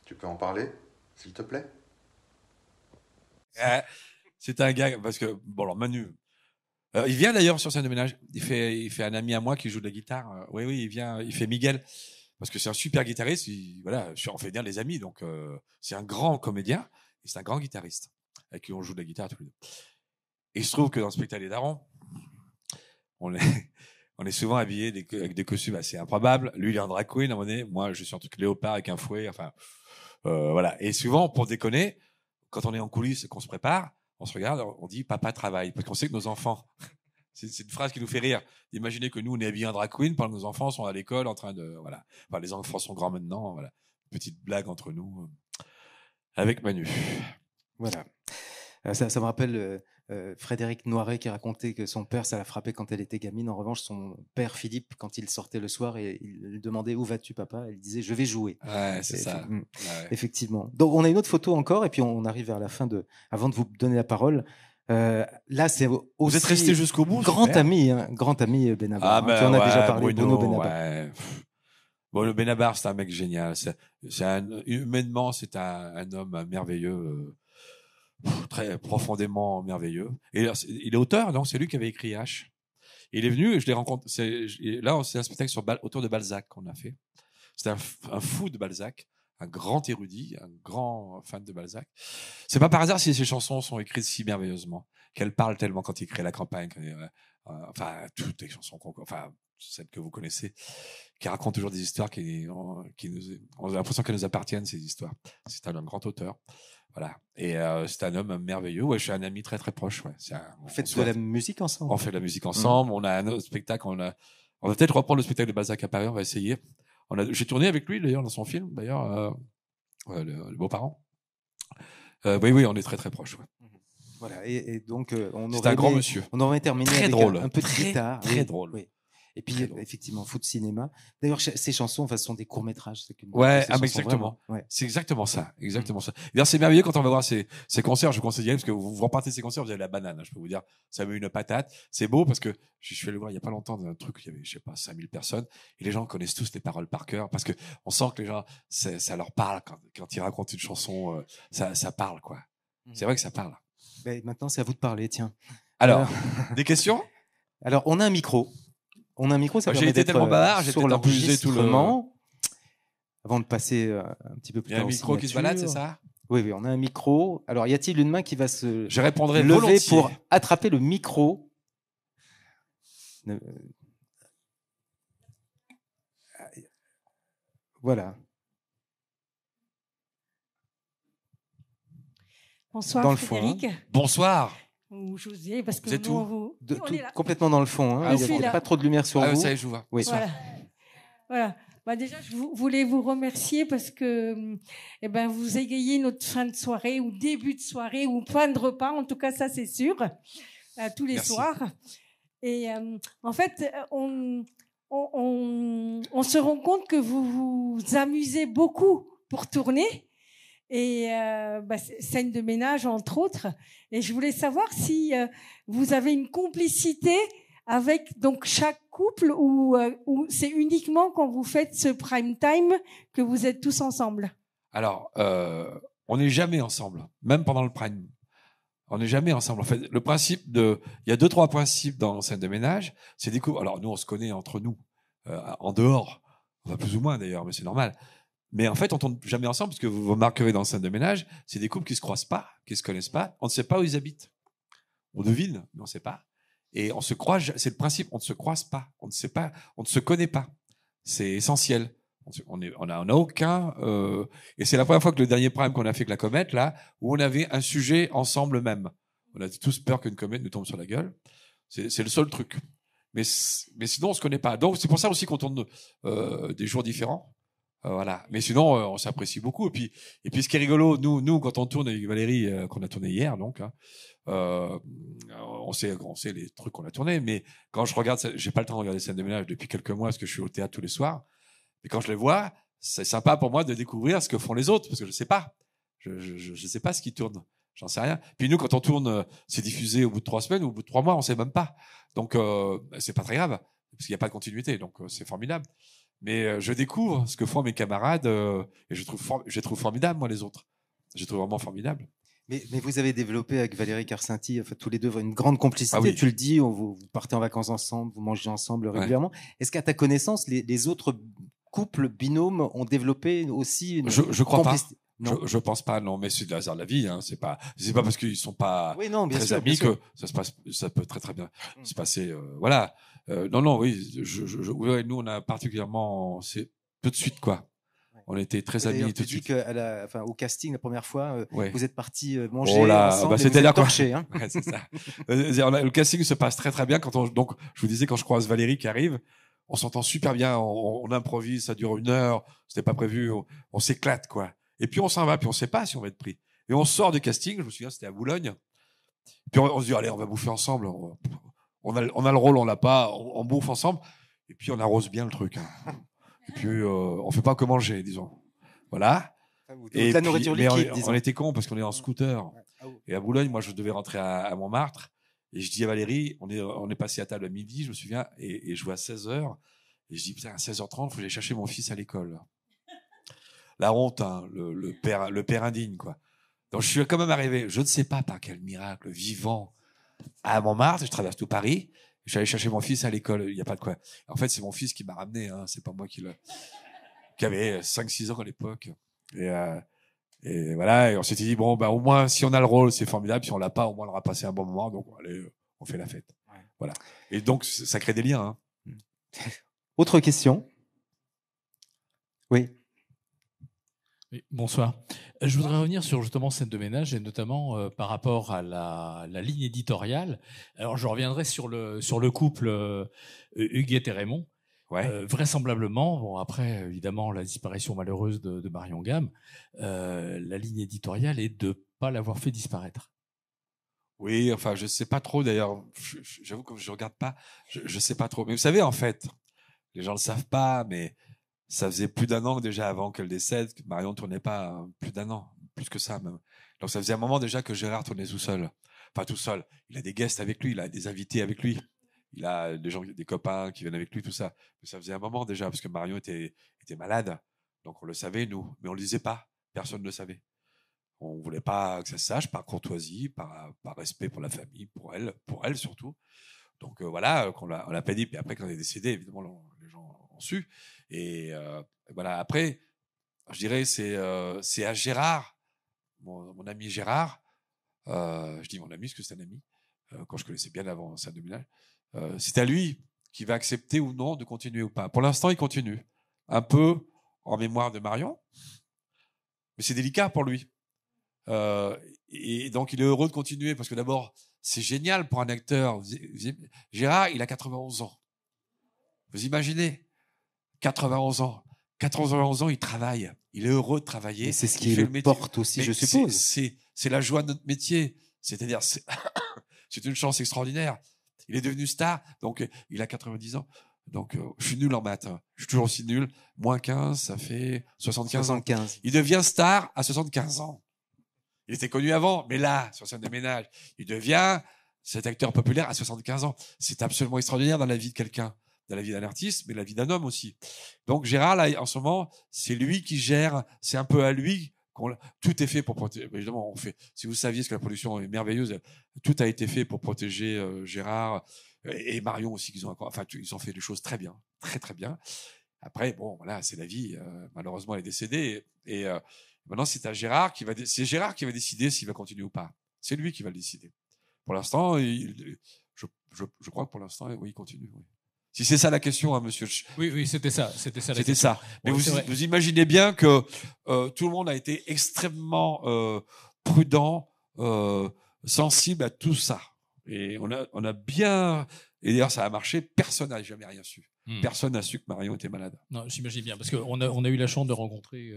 Tu peux en parler, s'il te plaît? C'est un gars, parce que, bon, alors Manu, il vient d'ailleurs sur scène de ménage. Il fait un ami à moi qui joue de la guitare. Oui, il vient, il fait Miguel. Parce que c'est un super guitariste. Voilà, on fait bien les amis. Donc, c'est un grand comédien et c'est un grand guitariste avec qui on joue de la guitare tous les deux. Et il se trouve que dans le spectacle des darons, on est souvent habillés avec des costumes assez improbables. Lui, il est en drag queen à un moment donné. Moi, je suis en truc léopard avec un fouet. Enfin, voilà. Et souvent, pour déconner, quand on est en coulisses et qu'on se prépare, on se regarde, on dit papa travaille, parce qu'on sait que nos enfants. C'est une phrase qui nous fait rire. D'imaginer que nous, on est habillés en drag queen, pendant que nos enfants sont à l'école en train de, voilà. Enfin, les enfants sont grands maintenant, voilà. Petite blague entre nous, avec Manu. Voilà. Ça me rappelle Frédéric Noiret qui racontait que son père, ça l'a frappé quand elle était gamine. En revanche, son père Philippe, quand il sortait le soir et il lui demandait où vas-tu, papa, il disait je vais jouer. Ouais, c'est ça. Ouais. Effectivement. Donc on a une autre photo encore et puis on arrive vers la fin avant de vous donner la parole. Là, c'est aussi. Vous êtes resté jusqu'au bout. Grand ami Benabar. Tu en as déjà parlé, Bruno Benabar. Ouais. Bon, le Benabar, c'est un mec génial. Humainement, c'est un homme merveilleux. Très profondément merveilleux. Et il est auteur, non? C'est lui qui avait écrit H. Il est venu, je l'ai rencontré. Là, c'est un spectacle autour de Balzac qu'on a fait. C'était un fou de Balzac, un grand érudit, un grand fan de Balzac. C'est pas par hasard si ces chansons sont écrites si merveilleusement, qu'elles parlent tellement quand il crée La Campagne, enfin toutes les chansons, enfin celles que vous connaissez, qui racontent toujours des histoires on a l'impression qu'elles nous appartiennent, ces histoires. C'est un grand auteur. Voilà. Et c'est un homme merveilleux. Ouais, je suis un ami très très proche. Ouais. Vous faites de la musique ensemble? On fait de la musique ensemble. On a un autre spectacle. On va peut-être reprendre le spectacle de Balzac à Paris. On va essayer. J'ai tourné avec lui d'ailleurs dans son film. D'ailleurs, le Beaux-Parents. Oui, on est très très proches. Ouais. Voilà. Et donc on c'est un grand monsieur. On aurait terminé très avec drôle. un peu de guitare. Très drôle. Oui. Et puis, effectivement, foot cinéma. D'ailleurs, ces chansons, enfin, ce sont des courts-métrages. Ouais, mais exactement. Ouais. C'est exactement ça. Exactement ça. D'ailleurs, c'est merveilleux quand on va voir ces concerts. Je vous conseille d'y aller parce que vous repartez de ces concerts, vous avez la banane. Je peux vous dire, ça met une patate. C'est beau parce que je suis allé voir il y a pas longtemps dans un truc où il y avait, je sais pas, 5000 personnes. Et les gens connaissent tous les paroles par cœur parce que on sent que les gens, ça leur parle quand ils racontent une chanson, ça parle, quoi. C'est vrai que ça parle. Ben, maintenant, c'est à vous de parler, tiens. Alors, des questions? Alors, on a un micro. Ça j'ai été tellement bavard, j'ai sur l'enregistrement. Avant de passer un petit peu plus tard. Il y a un micro qui se balade, c'est ça? Oui, on a un micro. Alors, y a-t-il une main qui va se Je répondrai lever volontiers pour attraper le micro? Voilà. Bonsoir, dans le Frédéric. fond. Hein. Bonsoir. Ou José, parce que vous êtes où complètement dans le fond. Hein. Il n'y a pas trop de lumière sur vous. Ça y est, je vous vois. Oui. Voilà. Bah déjà, je voulais vous remercier parce que vous égayez notre fin de soirée ou début de soirée ou fin de repas. En tout cas, ça, c'est sûr. Tous les soirs. Et en fait, on se rend compte que vous vous amusez beaucoup pour tourner. Et scène de ménage, entre autres. Et je voulais savoir si vous avez une complicité avec donc chaque couple ou c'est uniquement quand vous faites ce prime time que vous êtes tous ensemble. Alors, on n'est jamais ensemble, même pendant le prime. On n'est jamais ensemble. En fait, le principe il y a 2-3 principes dans scène de ménage. C'est des couples. Alors nous, on se connaît entre nous, en dehors, enfin plus ou moins d'ailleurs, mais c'est normal. Mais en fait, on tourne jamais ensemble parce que vous remarquerez dans scène de ménage, c'est des couples qui se croisent pas, qui se connaissent pas. On ne sait pas où ils habitent. On devine, mais on ne sait pas. Et on se croise. C'est le principe. On ne se croise pas. On ne sait pas. On ne se connaît pas. C'est essentiel. On a aucun. Et c'est la première fois que le dernier prime qu'on a fait avec la comète là, où on avait un sujet ensemble même. On a tous peur qu'une comète nous tombe sur la gueule. C'est le seul truc. Mais sinon, on se connaît pas. Donc c'est pour ça aussi qu'on tourne des jours différents. Voilà. Mais sinon, on s'apprécie beaucoup. Et puis, ce qui est rigolo, nous, quand on tourne avec Valérie, qu'on a tourné hier, donc, on sait les trucs qu'on a tournés. Mais quand je regarde, j'ai pas le temps de regarder scène de ménage depuis quelques mois parce que je suis au théâtre tous les soirs. Et quand je les vois, c'est sympa pour moi de découvrir ce que font les autres parce que je sais pas. Je sais pas ce qui tourne. J'en sais rien. Puis nous, quand on tourne, c'est diffusé au bout de 3 semaines ou au bout de 3 mois, on sait même pas. Donc, c'est pas très grave parce qu'il n'y a pas de continuité. Donc, c'est formidable. Mais je découvre ce que font mes camarades et je trouve formidable, moi, les autres. Je trouve vraiment formidable. Mais vous avez développé avec Valérie Carcenti, enfin, tous les deux, une grande complicité. Ah oui. Tu le dis, vous partez en vacances ensemble, vous mangez ensemble régulièrement. Ouais. Est-ce qu'à ta connaissance, les autres couples, binômes, ont développé aussi une je crois complicité? Pas. Je pense pas, non, mais c'est le hasard de la vie. Hein. C'est pas parce qu'ils sont pas bien très sûr, amis que ça peut très très bien se passer. Voilà. Non, oui. Ouais, nous, on a particulièrement, c'est tout de suite quoi. On était très amis tout de suite. Au casting la première fois, ouais. Vous êtes partis manger bah, ensemble. c'était là torché, hein. Ouais, c'est ça. Le casting se passe très très bien donc je vous disais quand je croise Valérie qui arrive. On s'entend super bien, on improvise, ça dure 1 heure, c'était pas prévu, on s'éclate quoi. Et puis on s'en va, puis on sait pas si on va être pris. Et on sort du casting, je me souviens, c'était à Boulogne. Puis on se dit allez, on va bouffer ensemble. On a le rôle, on l'a pas, on bouffe ensemble. Et puis on arrose bien le truc. Hein. Et puis on fait pas que manger, disons. Voilà. Et la nourriture liquide, on était cons parce qu'on est en scooter. Et à Boulogne, moi je devais rentrer à Montmartre. Et je dis à Valérie, on est passé à table à midi, je me souviens, et je vois à 16h. Et je dis, putain, à 16h30, il faut que j'aille chercher mon fils à l'école. La honte, hein, le père indigne, quoi. Donc je suis quand même arrivé, je ne sais pas par quel miracle vivant, à Montmartre, je traverse tout Paris, je suis allé chercher mon fils à l'école, il n'y a pas de quoi. En fait, c'est mon fils qui m'a ramené, hein, c'est pas moi qui avait 5-6 ans à l'époque. Et voilà, et on s'était dit, bon, bah, au moins, si on a le rôle, c'est formidable. Si on l'a pas, au moins, on aura passé un bon moment. Donc, allez, on fait la fête. Ouais. Voilà. Et donc, ça crée des liens. Hein. Autre question? Oui. Oui, bonsoir. Je voudrais revenir sur justement Scène de ménage et notamment par rapport à la ligne éditoriale. Alors, je reviendrai sur le couple Huguette et Raymond. Ouais. Vraisemblablement, bon après évidemment la disparition malheureuse de Marion Gamme, la ligne éditoriale est de pas l'avoir fait disparaître. Oui, enfin je sais pas trop d'ailleurs. J'avoue que je regarde pas, je sais pas trop. Mais vous savez en fait, les gens le savent pas, mais ça faisait plus d'1 an déjà avant qu'elle décède que Marion tournait pas, plus d'1 an, plus que ça même. Donc ça faisait un moment déjà que Gérard tournait tout seul. Enfin tout seul. Il a des guests avec lui, il a des invités avec lui. Il a des gens, des copains qui viennent avec lui, tout ça. Mais ça faisait un moment déjà, parce que Marion était malade. Donc on le savait, nous. Mais on le disait pas. Personne ne le savait. On voulait pas que ça se sache, par courtoisie, par respect pour la famille, pour elle surtout. Donc voilà, on l'a pas dit. Puis après, quand elle est décédée, évidemment, les gens ont su. Et voilà, après, je dirais, c'est à Gérard, mon ami Gérard, je dis mon ami parce que c'est un ami, quand je connaissais bien avant Scène de ménage, c'est à lui qui va accepter ou non de continuer ou pas. Pour l'instant, il continue. Un peu en mémoire de Marion, mais c'est délicat pour lui. Et donc, il est heureux de continuer parce que d'abord, c'est génial pour un acteur. Gérard, il a 91 ans. Vous imaginez 91 ans. 91 ans, il travaille. Il est heureux de travailler. Et c'est ce qui le porte aussi, je suppose. C'est la joie de notre métier. C'est-à-dire, c'est une chance extraordinaire. Il est devenu star, donc il a 90 ans. Donc, je suis nul en maths. Hein. Je suis toujours aussi nul. Moins 15, ça fait 75 ans. Il devient star à 75 ans. Il était connu avant, mais là, sur Scène de ménage, il devient cet acteur populaire à 75 ans. C'est absolument extraordinaire dans la vie de quelqu'un, dans la vie d'un artiste, mais la vie d'un homme aussi. Donc, Gérard, là, en ce moment, c'est lui qui gère, c'est un peu à lui. Tout est fait pour protéger. Évidemment, si vous saviez ce que la production est merveilleuse, tout a été fait pour protéger Gérard et Marion aussi, ils ont fait des choses très bien, très très bien. Après, bon, voilà, c'est la vie. Malheureusement, elle est décédée et maintenant c'est Gérard qui va décider s'il va continuer ou pas. C'est lui qui va le décider. Pour l'instant, je crois que pour l'instant, oui, il continue. Oui. Si c'est ça la question, hein, monsieur. Oui, c'était ça. C'était ça. Mais oui, vous imaginez bien que tout le monde a été extrêmement prudent, sensible à tout ça. Et on a bien. Et d'ailleurs, ça a marché. Personne n'a jamais rien su. Personne n'a su que Marion était malade. Non, j'imagine bien, parce qu'on a eu la chance de rencontrer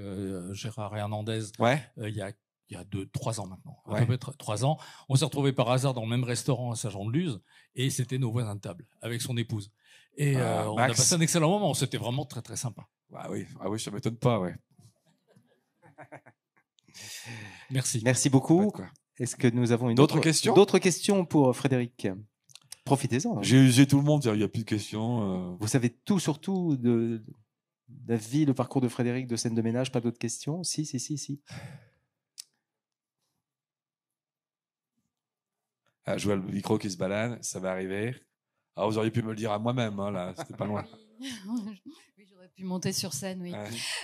Gérard Hernandez. Ouais. Il y a 3 ans maintenant, à peu près 3 ans. On s'est retrouvés par hasard dans le même restaurant à Saint-Jean-de-Luz et c'était nos voisins de table avec son épouse. Et on a passé un excellent moment. C'était vraiment très très sympa. Ah oui, ça m'étonne pas, ouais. Merci. Merci beaucoup. Est-ce que nous avons d'autres questions? D'autres questions pour Frédéric? Profitez-en. Hein. J'ai usé tout le monde, il n'y a plus de questions. Vous savez tout surtout de la vie, le parcours de Frédéric de Scène de ménage, pas d'autres questions? Si. Ah, je vois le micro qui se balade, ça va arriver. Ah, vous auriez pu me le dire à moi-même, hein, là, c'était pas loin. Oui, j'aurais pu monter sur scène, oui.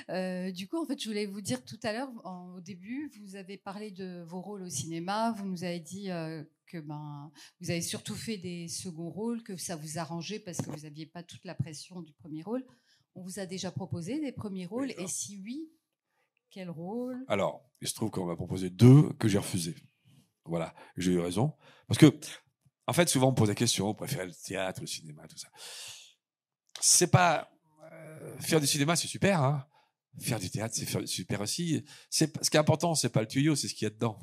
Ouais. Du coup, en fait, je voulais vous dire tout à l'heure, au début, vous avez parlé de vos rôles au cinéma, vous nous avez dit que vous avez surtout fait des seconds rôles, que ça vous arrangeait parce que vous n'aviez pas toute la pression du premier rôle. On vous a déjà proposé des premiers rôles, et si oui, quel rôle? Alors, il se trouve qu'on m'a proposé 2 que j'ai refusés. Voilà, j'ai eu raison. Parce que, en fait, souvent on me pose la question, vous préférez le théâtre, le cinéma, tout ça. C'est pas... faire du cinéma, c'est super, hein. Faire du théâtre, c'est super aussi. Ce qui est important, c'est pas le tuyau, c'est ce qu'il y a dedans.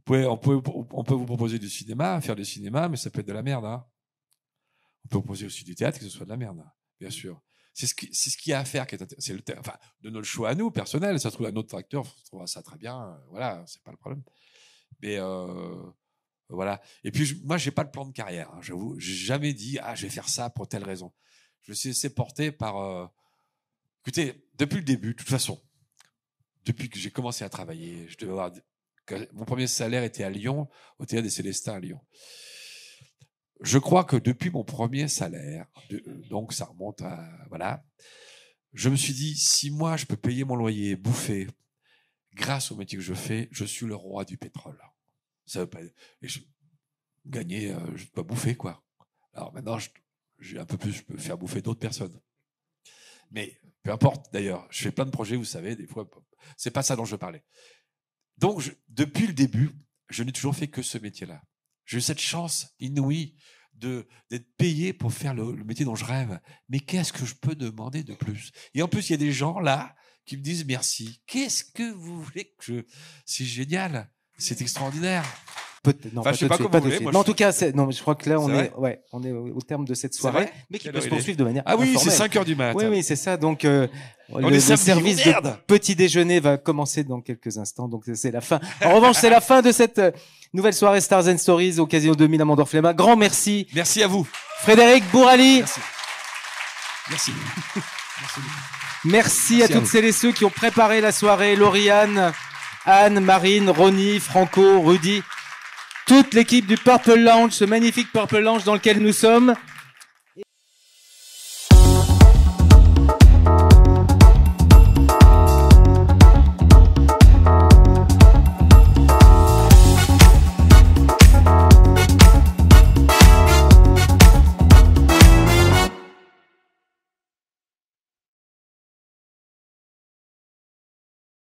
On peut vous proposer du cinéma, faire du cinéma, mais ça peut être de la merde, hein. On peut vous proposer aussi du théâtre, que ce soit de la merde, hein, bien sûr. C'est ce qu'il y a à faire, c'est le enfin, de notre choix à nous, personnel. Ça se trouve, un autre acteur trouvera ça très bien, voilà, c'est pas le problème. Mais voilà. Et puis moi, j'ai pas de plan de carrière. Hein, j'avoue, j'ai jamais dit je vais faire ça pour telle raison. Je me suis laissé porter par. Écoutez, depuis le début, de toute façon, depuis que j'ai commencé à travailler, je devais avoir. Mon premier salaire était à Lyon, au Théâtre des Célestins à Lyon. Je crois que depuis mon premier salaire, donc ça remonte à voilà, je me suis dit, si moi, je peux payer mon loyer, bouffer, grâce au métier que je fais, je suis le roi du pétrole. Ça veut pas... Et je gagner, je peux pas bouffer, quoi. Alors maintenant, j'ai un peu plus, je peux faire bouffer d'autres personnes. Mais peu importe, d'ailleurs, je fais plein de projets, vous savez, des fois, c'est pas ça dont je parlais. Donc, depuis le début, je n'ai toujours fait que ce métier-là. J'ai eu cette chance inouïe d'être payé pour faire le métier dont je rêve. Mais qu'est-ce que je peux demander de plus? Et en plus, il y a des gens là qui me disent merci. Qu'est-ce que vous voulez que je... C'est génial, c'est extraordinaire. Non, Enfin, pas je sais tout pas de suite, comment pas vous tout de voulez, suite. moi, Non, en je- tout cas, non, je crois que là, on C'est est au terme de cette C'est soirée, vrai mais qui Quelle peut heure se il est poursuivre de manière Ah oui, c'est informelle. 5 heures du mat. Oui, oui, c'est ça. Donc, est le samedi, service merde. de petit déjeuner va commencer dans quelques instants. Donc, c'est la fin. En revanche, c'est la fin de cette nouvelle soirée Stars and Stories au Casino 2000 à Mandorf-les-Bains. Grand merci. Merci à vous. Frédéric Bourali. Merci. Merci. Merci à toutes celles et ceux qui ont préparé la soirée. Lauriane, Anne, Marine, Ronnie, Franco, Rudy. Toute l'équipe du Purple Lounge, ce magnifique Purple Lounge dans lequel nous sommes.